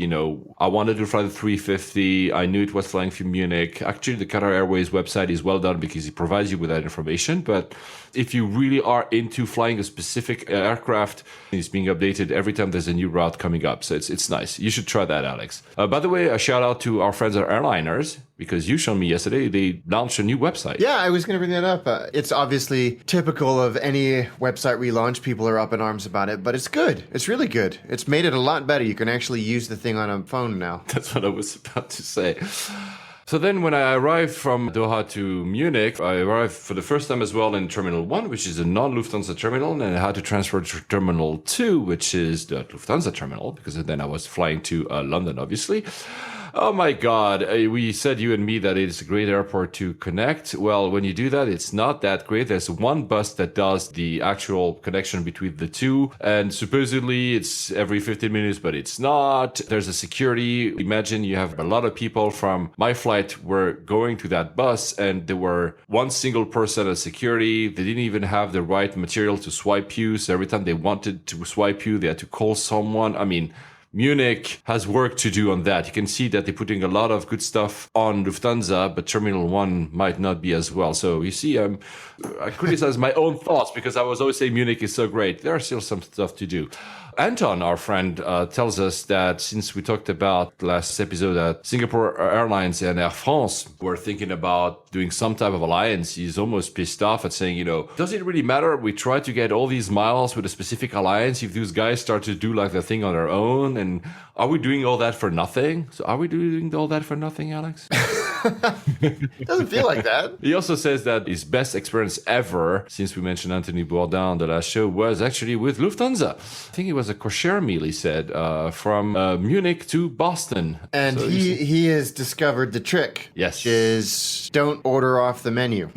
Speaker 1: I wanted to fly the 350. I knew it was flying from Munich. Actually, the Qatar Airways website is well done because it provides you with that information. But if you really are into flying a specific aircraft, it's being updated every time there's a new route coming up. So it's nice. You should try that, Alex. By the way, a shout out to our friends at Airliners, because you showed me yesterday they launched a new website.
Speaker 3: Yeah, I was going to bring that up. It's obviously typical of any website relaunch. People are up in arms about it, but it's good. It's really good. It's made it a lot better. You can actually use the thing on a phone now.
Speaker 1: That's what I was about to say. So then when I arrived from Doha to Munich, I arrived for the first time as well in Terminal 1, which is a non-Lufthansa terminal, and I had to transfer to Terminal 2, which is the Lufthansa terminal, because then I was flying to London, obviously. Oh my God. We said, you and me, that it's a great airport to connect. Well, when you do that, it's not that great. There's one bus that does the actual connection between the two. And supposedly it's every 15 minutes, but it's not. There's a security. Imagine you have a lot of people from my flight were going to that bus and there were one single person at security. They didn't even have the right material to swipe you. So every time they wanted to swipe you, they had to call someone. I mean, Munich has work to do on that. You can see that they're putting a lot of good stuff on Lufthansa, but Terminal 1 might not be as well. So you see, I criticize my own thoughts because I was always saying Munich is so great. There are still some stuff to do. Anton, our friend, tells us that since we talked about last episode that Singapore Airlines and Air France were thinking about doing some type of alliance, he's almost pissed off at saying, does it really matter? We try to get all these miles with a specific alliance if those guys start to do like the thing on their own. And are we doing all that for nothing? So are we doing all that for nothing, Alex?
Speaker 3: It doesn't feel like that.
Speaker 1: He also says that his best experience ever, since we mentioned Anthony Bourdain on the last show, was actually with Lufthansa. I think it was a Corsair meal, he said, from Munich to Boston.
Speaker 3: And
Speaker 1: So
Speaker 3: he has discovered the trick.
Speaker 1: Yes.
Speaker 3: Which is don't order off the menu.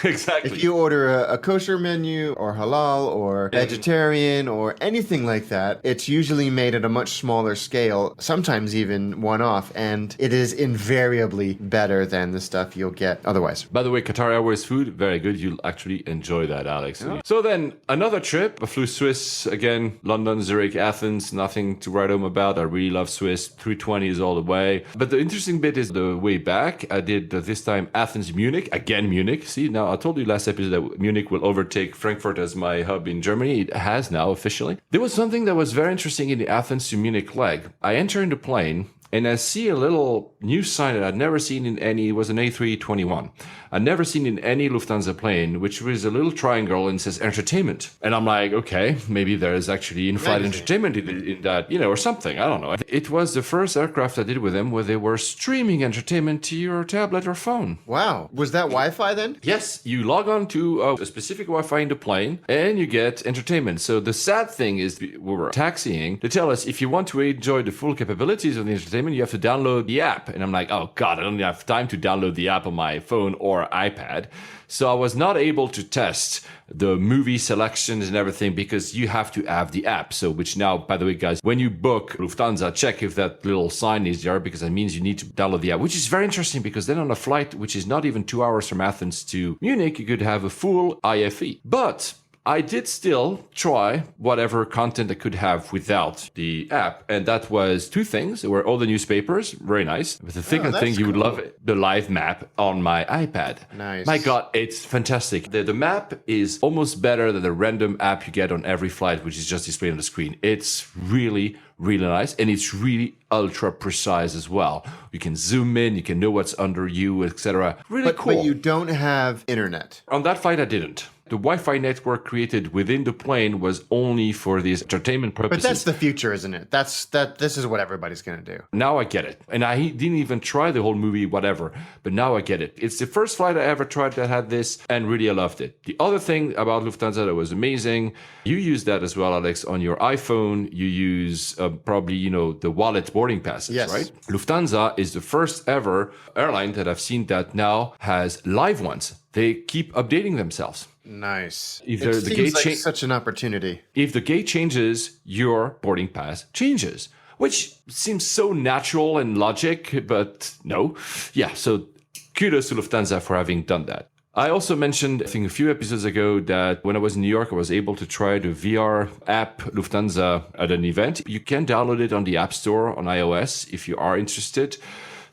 Speaker 1: Exactly.
Speaker 3: If you order a kosher menu or halal or vegetarian or anything like that, it's usually made at a much smaller scale, sometimes even one-off, and it is invariably better than the stuff you'll get otherwise.
Speaker 1: By the way, Qatar Airways food, very good. You'll actually enjoy that, Alex. Yeah. So then another trip. I flew Swiss again, London, Zurich, Athens. Nothing to write home about. I really love Swiss. 320 is all the way. But the interesting bit is the way back. I did this time Athens, Munich. Again, Munich. See, now I told you last episode that Munich will overtake Frankfurt as my hub in Germany. It has now officially. There was something that was very interesting in the Athens to Munich leg. I enter in the plane and I see a little new sign that I'd never seen in any, it was an A321. I'd never seen in any Lufthansa plane, which was a little triangle and says entertainment. And I'm like, okay, maybe there is actually in-flight entertainment in that, or something. I don't know. It was the first aircraft I did with them where they were streaming entertainment to your tablet or phone.
Speaker 3: Wow. Was that Wi-Fi then?
Speaker 1: Yes, you log on to a specific Wi-Fi in the plane and you get entertainment. So the sad thing is we were taxiing. They tell us if you want to enjoy the full capabilities of the entertainment, you have to download the app. And I'm like, oh God, I don't have time to download the app on my phone or iPad. So I was not able to test the movie selections and everything because you have to have the app. So which now, by the way, guys, when you book Lufthansa, check if that little sign is there because that means you need to download the app, which is very interesting because then on a flight, which is not even 2 hours from Athens to Munich, you could have a full IFE. But I did still try whatever content I could have without the app. And that was two things. There were all the newspapers, very nice. But the second thing, you would love it, the live map on my iPad.
Speaker 3: Nice.
Speaker 1: My God, it's fantastic. The map is almost better than the random app you get on every flight, which is just displayed on the screen. It's really, really nice. And it's really ultra precise as well. You can zoom in, you can know what's under you, etc. Really cool.
Speaker 3: But you don't have internet.
Speaker 1: On that flight, I didn't. The Wi-Fi network created within the plane was only for these entertainment purposes.
Speaker 3: But that's the future, isn't it? This is what everybody's going to do.
Speaker 1: Now I get it. And I didn't even try the whole movie, whatever. But now I get it. It's the first flight I ever tried that had this, and really I loved it. The other thing about Lufthansa that was amazing, you use that as well, Alex, on your iPhone. You use probably, the wallet boarding passes,
Speaker 3: yes.
Speaker 1: Right? Lufthansa is the first ever airline that I've seen that now has live ones. They keep updating themselves.
Speaker 3: Nice.
Speaker 1: If
Speaker 3: it
Speaker 1: the
Speaker 3: seems
Speaker 1: gate
Speaker 3: like such an opportunity.
Speaker 1: If the gate changes, your boarding pass changes, which seems so natural and logic, but no. Yeah, so kudos to Lufthansa for having done that. I also mentioned, I think a few episodes ago, that when I was in New York, I was able to try the VR app Lufthansa at an event. You can download it on the App Store on iOS if you are interested.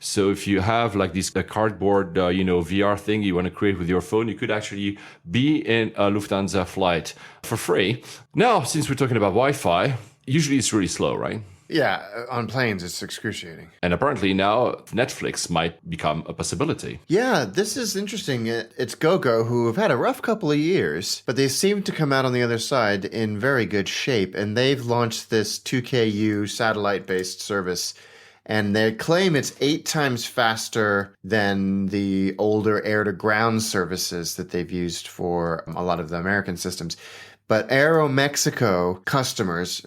Speaker 1: So if you have like this cardboard, VR thing you want to create with your phone, you could actually be in a Lufthansa flight for free. Now, since we're talking about Wi-Fi, usually it's really slow, right?
Speaker 3: Yeah, on planes, it's excruciating.
Speaker 1: And apparently now Netflix might become a possibility.
Speaker 3: Yeah, this is interesting. It's GoGo, who have had a rough couple of years, but they seem to come out on the other side in very good shape. And they've launched this 2KU satellite-based service. And they claim it's 8 times faster than the older air-to-ground services that they've used for a lot of the American systems. But Aeromexico customers,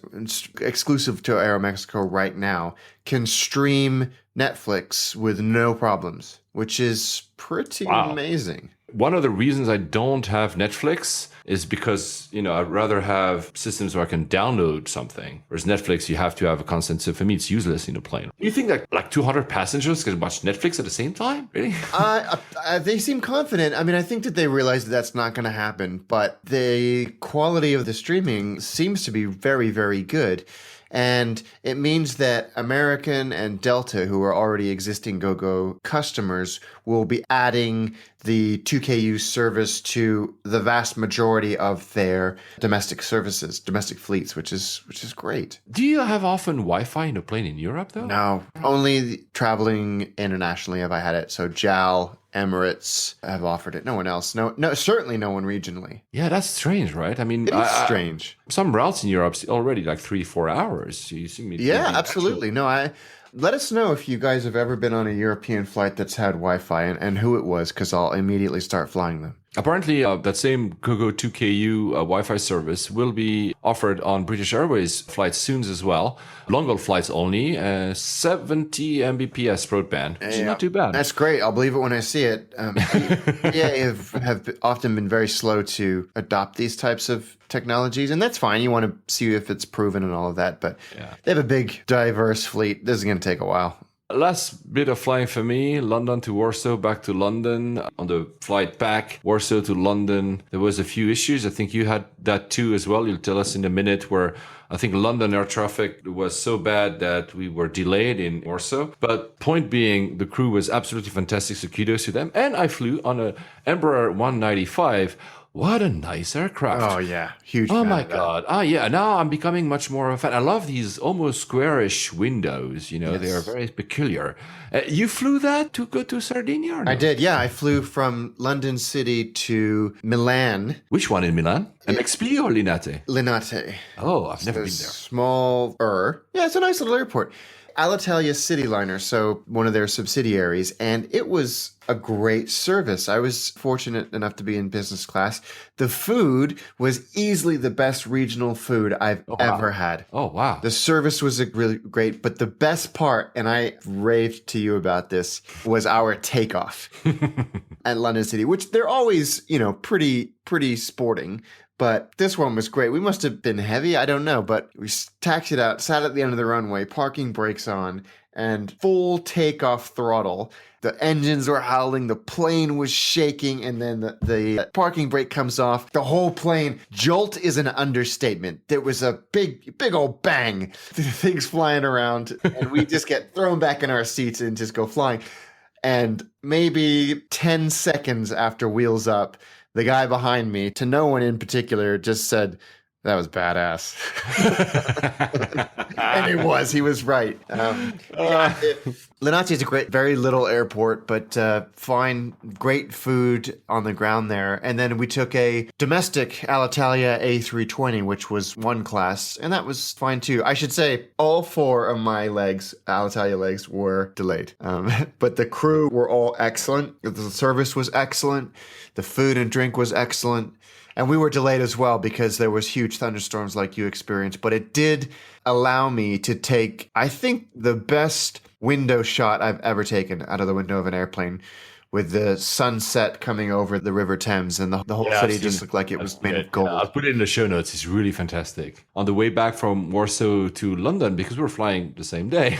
Speaker 3: exclusive to Aeromexico right now, can stream Netflix with no problems, which is pretty amazing.
Speaker 1: One of the reasons I don't have Netflix is because, I'd rather have systems where I can download something. Whereas Netflix, you have to have a constant. So for me, it's useless in a plane. You think that like 200 passengers can watch Netflix at the same time? Really?
Speaker 3: They seem confident. I mean, I think that they realize that that's not going to happen. But the quality of the streaming seems to be very, very good. And it means that American and Delta, who are already existing GoGo customers, will be adding the 2KU service to the vast majority of their domestic services, domestic fleets, which is great.
Speaker 1: Do you have often Wi-Fi in a plane in Europe, though?
Speaker 3: No, only traveling internationally have I had it. So JAL, Emirates have offered it. No one else. No, certainly no one regionally.
Speaker 1: Yeah, that's strange, right? I mean,
Speaker 3: it is strange.
Speaker 1: Some routes in Europe already like 3-4 hours. So you see me.
Speaker 3: Yeah, absolutely. No, Let us know if you guys have ever been on a European flight that's had Wi-Fi and who it was, because I'll immediately start flying them.
Speaker 1: Apparently, that same GoGo 2KU Wi-Fi service will be offered on British Airways flights soon as well. Long-haul flights only, 70 Mbps broadband, which is not too bad.
Speaker 3: That's great. I'll believe it when I see it. Have often been very slow to adopt these types of technologies, and that's fine. You want to see if it's proven and all of that, but they have a big, diverse fleet. This is going to take a while.
Speaker 1: Last bit of flying for me, London to Warsaw, back to London. On the flight back, Warsaw to London, there was a few issues. I think you had that too as well. You'll tell us in a minute, where I think London air traffic was so bad that we were delayed in Warsaw. But point being, the crew was absolutely fantastic, so kudos to them. And I flew on a Embraer 195. What a nice aircraft.
Speaker 3: Oh, yeah. Huge.
Speaker 1: Oh, my God. Yeah. Now I'm becoming much more of a fan. I love these almost squarish windows. You know, they are very peculiar. You flew that to go to Sardinia? Or no?
Speaker 3: I did. Yeah. I flew from London City to Milan.
Speaker 1: Which one in Milan? MXP or Linate?
Speaker 3: Linate.
Speaker 1: Oh, I've never been there.
Speaker 3: Smaller. Yeah, it's a nice little airport. Alitalia Cityliner, so one of their subsidiaries, and it was a great service. I was fortunate enough to be in business class. The food was easily the best regional food I've ever had.
Speaker 1: Oh, wow.
Speaker 3: The service was really great, but the best part, and I raved to you about this, was our takeoff at London City, which they're always, pretty sporting. But this one was great. We must have been heavy. I don't know. But we taxied out, sat at the end of the runway, parking brakes on, and full takeoff throttle. The engines were howling. The plane was shaking. And then the parking brake comes off. The whole plane, jolt is an understatement. There was a big old bang. Things flying around. And we just get thrown back in our seats and just go flying. And maybe 10 seconds after wheels up, the guy behind me, to no one in particular, just said, "That was badass." And it was. He was right. Linate is a great, very little airport, but fine, great food on the ground there. And then we took a domestic Alitalia A320, which was one class, and that was fine too. I should say all four of my legs, Alitalia legs, were delayed. But the crew were all excellent. The service was excellent. The food and drink was excellent. And we were delayed as well because there was huge thunderstorms like you experienced. But it did allow me to take, I think, the best window shot I've ever taken out of the window of an airplane, with the sunset coming over the River Thames, and the whole city just looked like it was made of gold.
Speaker 1: Yeah, I'll put it in the show notes. It's really fantastic. On the way back from Warsaw to London, because we were flying the same day,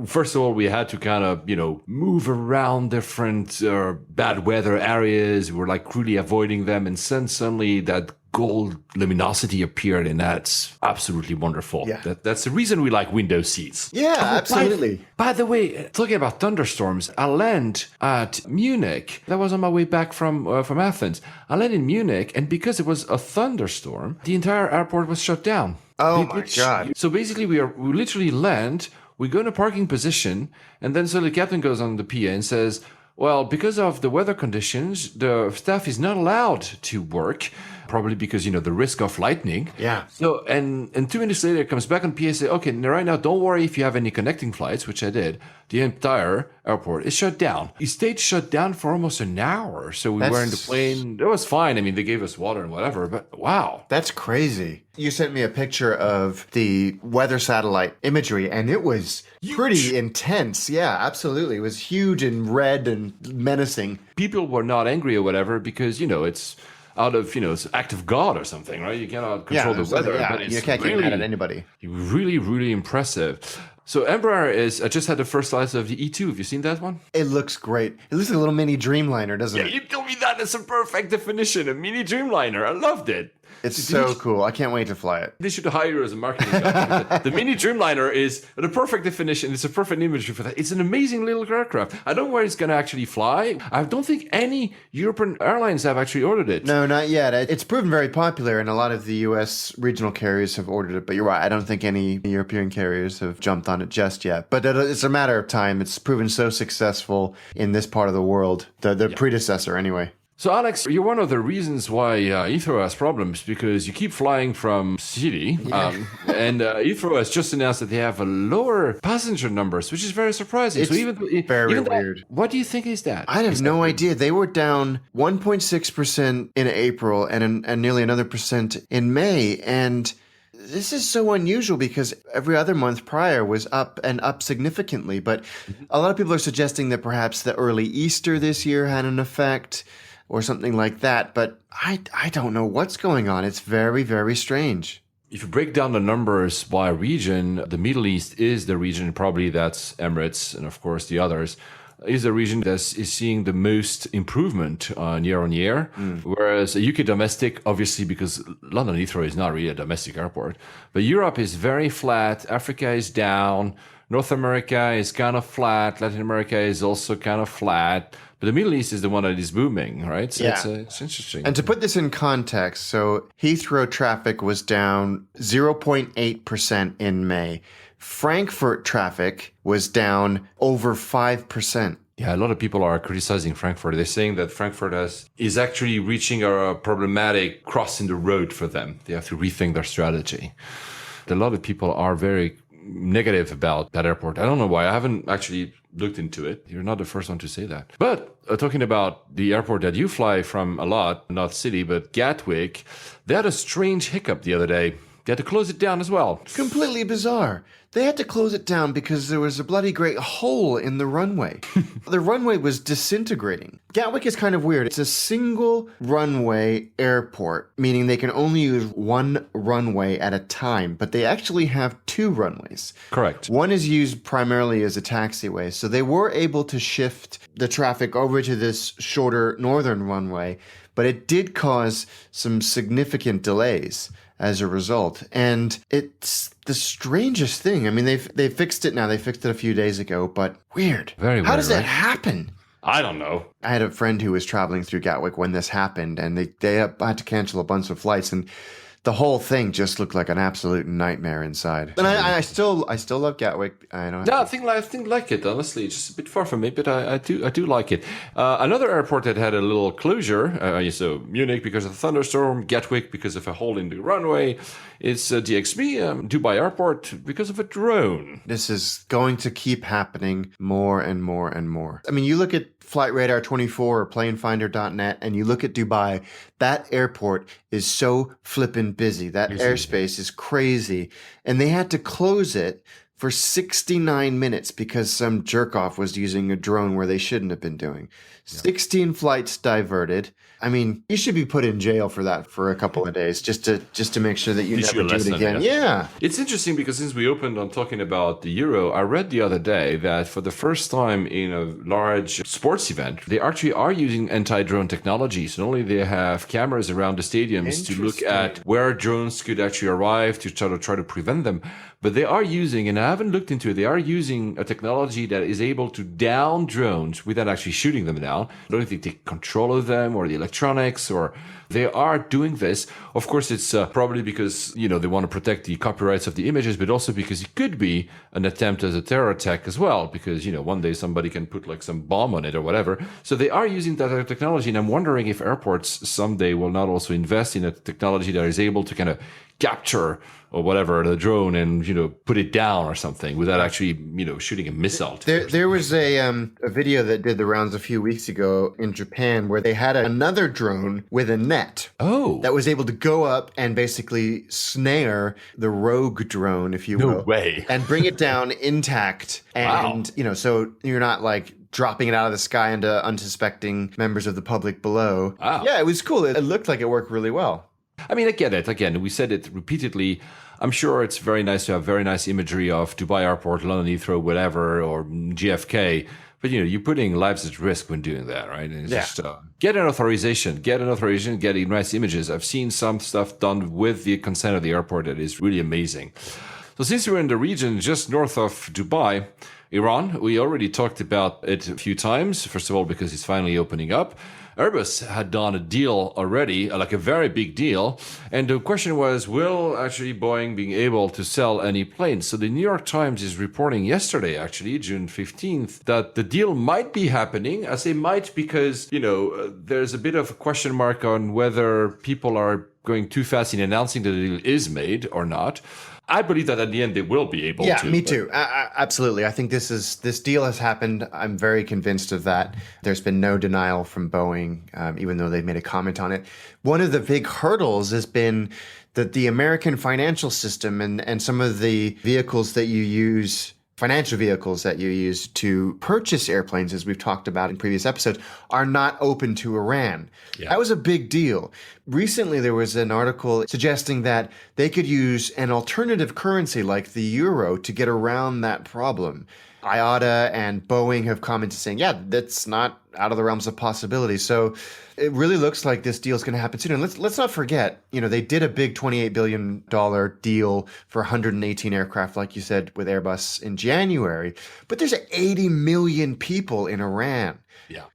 Speaker 1: first of all, we had to kind of, move around different bad weather areas. We were like really avoiding them. And then suddenly that gold luminosity appeared, and that's absolutely wonderful.
Speaker 3: Yeah.
Speaker 1: That's the reason we like window seats.
Speaker 3: Yeah, absolutely.
Speaker 1: By the way, talking about thunderstorms, I land at Munich. That was on my way back from Athens. I landed in Munich, and because it was a thunderstorm, the entire airport was shut down.
Speaker 3: Oh my God.
Speaker 1: So basically, we literally land, we go in a parking position, and then so the captain goes on the PA and says, well, because of the weather conditions, the staff is not allowed to work, probably because, the risk of lightning.
Speaker 3: Yeah.
Speaker 1: So, and 2 minutes later, it comes back on PA and says, okay, right now, don't worry if you have any connecting flights, which I did. The entire airport is shut down. It stayed shut down for almost an hour. So we were in the plane. It was fine. I mean, they gave us water and whatever, but wow.
Speaker 3: That's crazy. You sent me a picture of the weather satellite imagery, and it was pretty intense. Yeah, absolutely. It was huge and red and menacing.
Speaker 1: People were not angry or whatever because, it's out of, it's act of God or something, right? You cannot control the weather.
Speaker 3: Yeah,
Speaker 1: but it's
Speaker 3: you can't get mad at anybody.
Speaker 1: Really, really impressive. So Embraer I just had the first slice of the E2. Have you seen that one?
Speaker 3: It looks great. It looks like a little mini Dreamliner, doesn't it?
Speaker 1: Yeah, you told me that. That's a perfect definition. A mini Dreamliner. I loved it.
Speaker 3: It's so cool. I can't wait to fly it.
Speaker 1: They should hire you as a marketing guy. The mini Dreamliner is the perfect definition. It's a perfect imagery for that. It's an amazing little aircraft. I don't know where it's going to actually fly. I don't think any European airlines have actually ordered it.
Speaker 3: No, not yet. It's proven very popular, and a lot of the U.S. regional carriers have ordered it. But you're right. I don't think any European carriers have jumped on it just yet. But it's a matter of time. It's proven so successful in this part of the world. The predecessor, anyway.
Speaker 1: So, Alex, you're one of the reasons why Heathrow has problems because you keep flying from city, and Heathrow has just announced that they have a lower passenger numbers, which is very surprising.
Speaker 3: It's very weird.
Speaker 1: What do you think is that?
Speaker 3: I have no idea. They were down 1.6% in April and nearly another percent in May. And this is so unusual because every other month prior was up and up significantly. But a lot of people are suggesting that perhaps the early Easter this year had an effect or something like that. But I don't know what's going on. It's very, very strange.
Speaker 1: If you break down the numbers by region, the Middle East is the region, probably that's Emirates and, of course, the others, is the region that is seeing the most improvement year on year. Whereas UK domestic, obviously, because London Heathrow is not really a domestic airport, but Europe is very flat, Africa is down, North America is kind of flat, Latin America is also kind of flat. But the Middle East is the one that is booming, right? So it's interesting.
Speaker 3: And to put this in context, so Heathrow traffic was down 0.8% in May. Frankfurt traffic was down over 5%.
Speaker 1: Yeah, a lot of people are criticizing Frankfurt. They're saying that Frankfurt is actually reaching a problematic cross in the road for them. They have to rethink their strategy. A lot of people are very negative about that airport. I don't know why. I haven't actually looked into it. You're not the first one to say that. But talking about the airport that you fly from a lot, not city, but Gatwick, they had a strange hiccup the other day. They had to close it down as well.
Speaker 3: Completely bizarre. They had to close it down because there was a bloody great hole in the runway. The runway was disintegrating. Gatwick is kind of weird. It's a single runway airport, meaning they can only use one runway at a time, but they actually have two runways.
Speaker 1: Correct.
Speaker 3: One is used primarily as a taxiway, so they were able to shift the traffic over to this shorter northern runway, but it did cause some significant delays as a result. And it's the strangest thing. I mean, they fixed it now. They fixed it a few days ago, but weird.
Speaker 1: Very weird.
Speaker 3: How does that
Speaker 1: right?
Speaker 3: happen?
Speaker 1: I don't know.
Speaker 3: I had a friend who was traveling through Gatwick when this happened, and they had to cancel a bunch of flights, and the whole thing just looked like an absolute nightmare inside. And I still love Gatwick.
Speaker 1: I think like it. Honestly, it's just a bit far from me, but I do like it. Another airport that had a little closure. So Munich because of a thunderstorm, Gatwick because of a hole in the runway. It's DXB, Dubai Airport because of a drone.
Speaker 3: This is going to keep happening more and more and more. I mean, you look at Flight Radar 24 or planefinder.net and you look at Dubai, that airport is so flippin' busy. That airspace is crazy. And they had to close it for 69 minutes because some jerk-off was using a drone where they shouldn't have been doing. 16 flights diverted. I mean, you should be put in jail for that for a couple of days just to make sure that you never do it again. Yeah.
Speaker 1: It's interesting because since we opened on talking about the Euro, I read the other day that for the first time in a large sports event, they actually are using anti-drone technology. So not only they have cameras around the stadiums to look at where drones could actually arrive to try to prevent them, but they are using, and I haven't looked into it, they are using a technology that is able to down drones without actually shooting them down. I don't think they take control of them or the electronics, or they are doing this. Of course, it's probably because, they want to protect the copyrights of the images, but also because it could be an attempt as a terror attack as well, because, one day somebody can put like some bomb on it or whatever. So they are using that technology. And I'm wondering if airports someday will not also invest in a technology that is able to kind of capture or whatever the drone and put it down or something without actually shooting a missile.
Speaker 3: There was a video that did the rounds a few weeks ago in Japan where they had another drone with a net that was able to go up and basically snare the rogue drone, if you will.
Speaker 1: No way.
Speaker 3: And bring it down intact. And so you're not like dropping it out of the sky into unsuspecting members of the public below.
Speaker 1: Wow.
Speaker 3: Yeah, it was cool. It looked like it worked really well.
Speaker 1: I mean, I get it. Again, we said it repeatedly. I'm sure it's very nice to have very nice imagery of Dubai Airport, London Heathrow, whatever, or GFK. But, you're putting lives at risk when doing that, right? And it's just get an authorization, get nice images. I've seen some stuff done with the consent of the airport that is really amazing. So since we're in the region just north of Dubai, Iran, we already talked about it a few times. First of all, because it's finally opening up. Airbus had done a deal already, like a very big deal. And the question was, will actually Boeing be able to sell any planes? So the New York Times is reporting yesterday, actually, June 15th, that the deal might be happening. I say might because, there's a bit of a question mark on whether people are going too fast in announcing that the deal is made or not. I believe that at the end they will be able to.
Speaker 3: Yeah, me too. Absolutely. I think this deal has happened. I'm very convinced of that. There's been no denial from Boeing, even though they've made a comment on it. One of the big hurdles has been that the American financial system and some of the vehicles that you use, financial vehicles that you use to purchase airplanes, as we've talked about in previous episodes, are not open to Iran. Yeah. That was a big deal. Recently, there was an article suggesting that they could use an alternative currency like the euro to get around that problem. IATA and Boeing have commented saying, yeah, that's not out of the realms of possibility. So it really looks like this deal is going to happen soon. And let's not forget, they did a big $28 billion deal for 118 aircraft, like you said, with Airbus in January. But there's 80 million people in Iran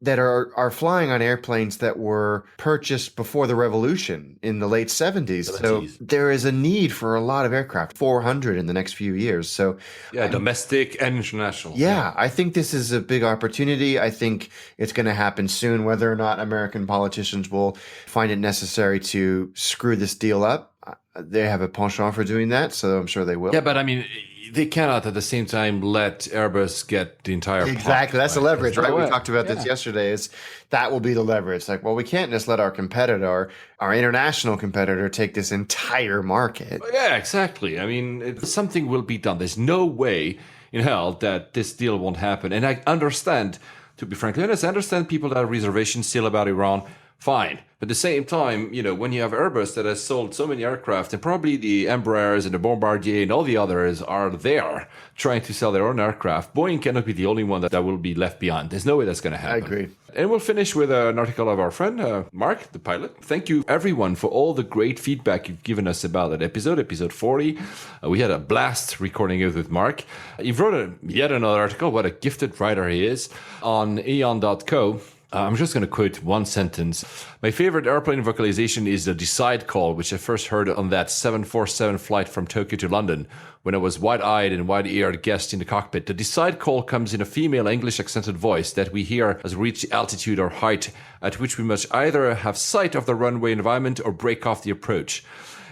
Speaker 3: that are flying on airplanes that were purchased before the revolution in the late 70s. So there is a need for a lot of aircraft, 400 in the next few years. So
Speaker 1: domestic and international.
Speaker 3: Yeah, I think this is a big opportunity. I think it's going to happen soon. Whether or not American politicians will find it necessary to screw this deal up, they have a penchant for doing that, so I'm sure they will.
Speaker 1: Yeah, but I mean, they cannot at the same time let Airbus get the entire
Speaker 3: Exactly. That's the leverage, right? We talked about this yesterday. Is that will be the leverage. Like, well, we can't just let our competitor, our international competitor, take this entire market.
Speaker 1: Yeah, exactly. I mean, something will be done. There's no way in hell that this deal won't happen. And I understand, to be frankly honest, I understand people that have reservations still about Iran. Fine. But at the same time, when you have Airbus that has sold so many aircraft, and probably the Embraers and the Bombardier and all the others are there trying to sell their own aircraft, Boeing cannot be the only one that will be left behind. There's no way that's going to happen.
Speaker 3: I agree.
Speaker 1: And we'll finish with an article of our friend, Mark, the pilot. Thank you, everyone, for all the great feedback you've given us about that episode 40. We had a blast recording it with Mark. He wrote yet another article, what a gifted writer he is, on aeon.co. I'm just going to quote one sentence. My favorite airplane vocalization is the decide call, which I first heard on that 747 flight from Tokyo to London when I was wide-eyed and wide-eared guest in the cockpit. The decide call comes in a female English accented voice that we hear as we reach altitude or height at which we must either have sight of the runway environment or break off the approach.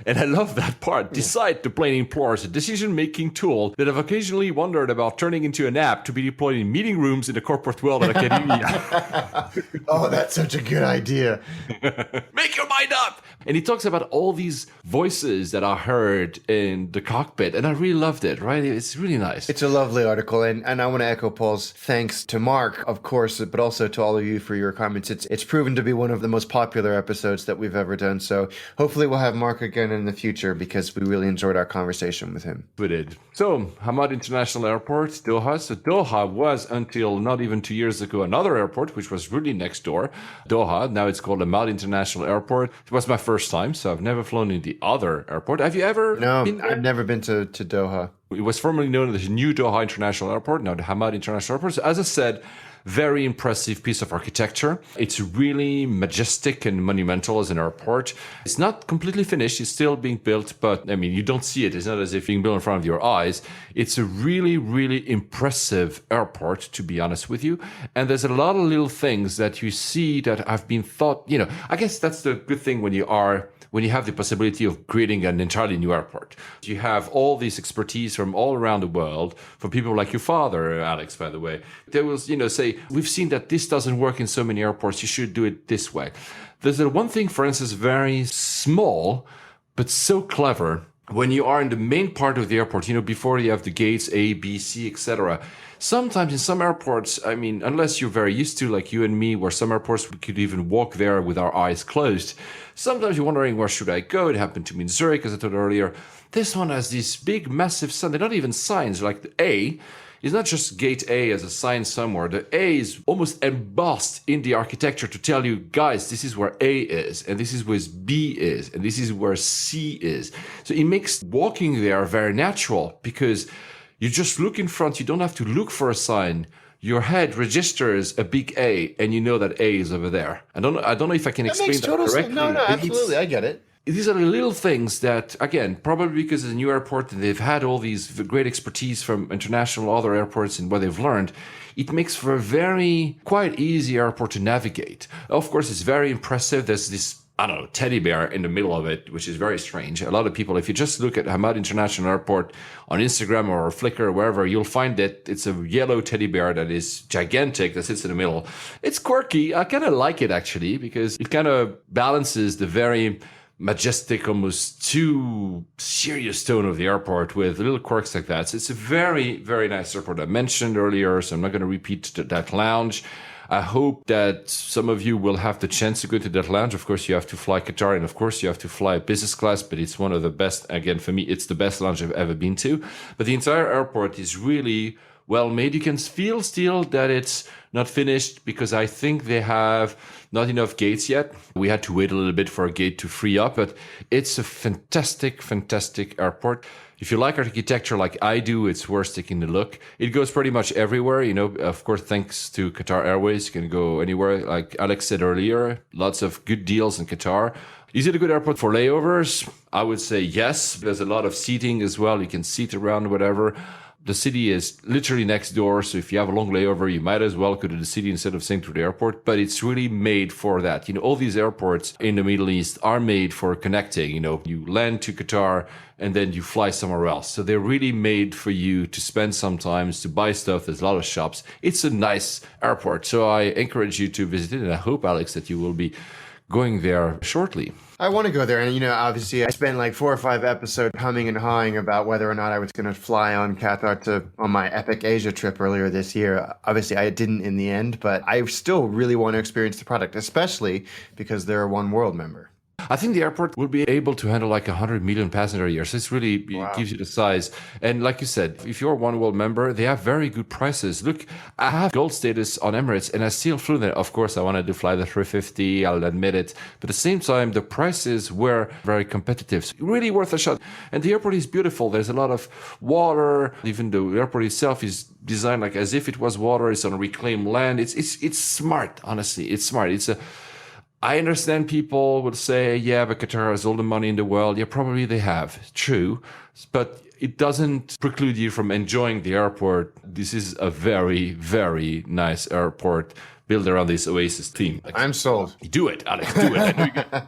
Speaker 1: And I love that part. Decide, the plane implores, a decision-making tool that I've occasionally wondered about turning into an app to be deployed in meeting rooms in the corporate world at academia.
Speaker 3: Oh, that's such a good idea.
Speaker 1: Make your mind up! And he talks about all these voices that are heard in the cockpit, and I really loved it, right? It's really nice.
Speaker 3: It's a lovely article, and I want to echo Paul's thanks to Mark, of course, but also to all of you for your comments. It's proven to be one of the most popular episodes that we've ever done, so hopefully we'll have Mark again in the future because we really enjoyed our conversation with him.
Speaker 1: We did. So, Hamad International Airport, Doha. So Doha was, until not even 2 years ago, another airport, which was really next door. Doha, now it's called Hamad International Airport. It was my first time, so I've never flown in the other airport. Have you ever been there?
Speaker 3: I've never been to Doha.
Speaker 1: It was formerly known as the New Doha International Airport, now the Hamad International Airport. So as I said, very impressive piece of architecture. It's really majestic and monumental as an airport. It's not completely finished. It's still being built, but I mean, you don't see it. It's not as if being built in front of your eyes. It's a really, really impressive airport, to be honest with you. And there's a lot of little things that you see that have been thought, I guess that's the good thing when you have the possibility of creating an entirely new airport. You have all this expertise from all around the world, from people like your father, Alex, by the way. They will, say, we've seen that this doesn't work in so many airports, you should do it this way. There's one thing, for instance, very small, but so clever. When you are in the main part of the airport, before you have the gates A, B, C, etc., sometimes in some airports, I mean, unless you're very used to, like you and me, where some airports we could even walk there with our eyes closed, sometimes you're wondering, where should I go? It happened to me in Zurich, as I told earlier. This one has these big, massive signs. They're not even signs. Like the A is not just gate A as a sign somewhere. The A is almost embossed in the architecture to tell you, guys, this is where A is, and this is where B is, and this is where C is. So it makes walking there very natural because you just look in front. You don't have to look for a sign. your head registers a big A, and you know that A is over there. I don't know if I can explain that correctly.
Speaker 3: No,
Speaker 1: but
Speaker 3: absolutely, I get it.
Speaker 1: these are the little things that, again, probably because it's a new airport and they've had all these great expertise from international other airports and what they've learned, it makes for a very quite easy airport to navigate. Of course, it's very impressive. There's this, I don't know, teddy bear in the middle of it, which is very strange. A lot of people, if you just look at Hamad International Airport on Instagram or Flickr or wherever, you'll find that it's a yellow teddy bear that is gigantic that sits in the middle. It's quirky. I kind of like it, actually, because it kind of balances the very majestic, almost too serious tone of the airport with little quirks like that. So it's a very, very nice airport. I mentioned earlier, so I'm not going to repeat that lounge. I hope that some of you will have the chance to go to that lounge. Of course, you have to fly Qatar, and of course, you have to fly business class, but it's one of the best. Again, for me, it's the best lounge I've ever been to. But the entire airport is really well made. You can feel still that it's not finished because I think they have not enough gates yet. We had to wait a little bit for a gate to free up, but it's a fantastic, fantastic airport. If you like architecture like I do, it's worth taking a look. It goes pretty much everywhere. You know, of course, thanks to Qatar Airways, you can go anywhere. Like Alex said earlier, lots of good deals in Qatar. Is it a good airport for layovers? I would say yes. There's a lot of seating as well. You can seat around, whatever. The city is literally next door, so if you have a long layover, you might as well go to the city instead of staying to the airport. But it's really made for that. You know, all these airports in the Middle East are made for connecting. You know, you land to Qatar and then you fly somewhere else. So they're really made for you to spend some time to buy stuff. There's a lot of shops. It's a nice airport. So I encourage you to visit it. And I hope, Alex, that you will be going there shortly.
Speaker 3: I want to go there. And, you know, obviously I spent like 4 or 5 episodes humming and hawing about whether or not I was going to fly on Qatar on my epic Asia trip earlier this year. Obviously I didn't in the end, but I still really want to experience the product, especially because they're a One World member.
Speaker 1: I think the airport will be able to handle like 100 million passenger a year. So it's really it gives you the size. And like you said, if you're a One World member, they have very good prices. Look, I have gold status on Emirates and I still flew there. Of course, I wanted to fly the 350, I'll admit it. But at the same time, the prices were very competitive. So really worth a shot. And the airport is beautiful. There's a lot of water. Even the airport itself is designed like as if it was water. It's on reclaimed land. It's smart, honestly. It's smart. I understand people would say, yeah, but Qatar has all the money in the world. Yeah, probably they have. True. But it doesn't preclude you from enjoying the airport. This is a very, very nice airport built around this Oasis theme.
Speaker 3: I'm sold.
Speaker 1: Do it, Alex. Do it.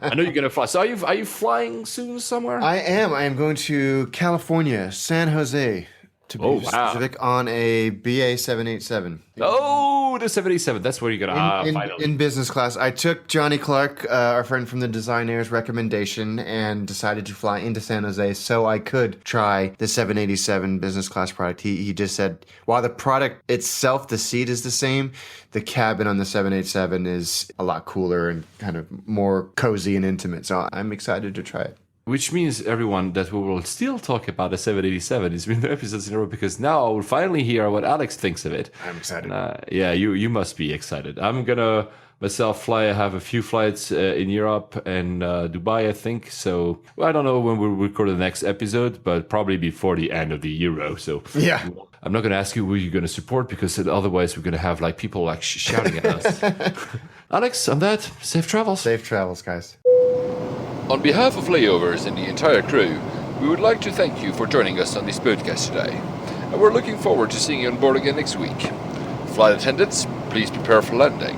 Speaker 1: I know you're going to fly. So are you flying soon somewhere?
Speaker 3: I am. I am going to California, San Jose, to be specific, on a BA 787.
Speaker 1: Oh, the 787. That's where you're going to finally.
Speaker 3: In business class. I took Johnny Clark, our friend from the Design Air's recommendation, and decided to fly into San Jose so I could try the 787 business class product. He just said, while the product itself, the seat is the same, the cabin on the 787 is a lot cooler and kind of more cozy and intimate. So I'm excited to try it.
Speaker 1: Which means, everyone, that we will still talk about the 787. It's been 2 episodes in a row because now I will finally hear what Alex thinks of it.
Speaker 3: I'm excited.
Speaker 1: Yeah, you must be excited. I'm going to myself fly. I have a few flights in Europe and Dubai, I think. So I don't know when we'll record the next episode, but probably before the end of the Euro. So
Speaker 3: yeah.
Speaker 1: I'm not going to ask you who you're going to support because otherwise we're going to have like people like shouting at us. Alex, on that, safe travels.
Speaker 3: Safe travels, guys.
Speaker 2: On behalf of Layovers and the entire crew, we would like to thank you for joining us on this podcast today, and we're looking forward to seeing you on board again next week. Flight attendants, please prepare for landing.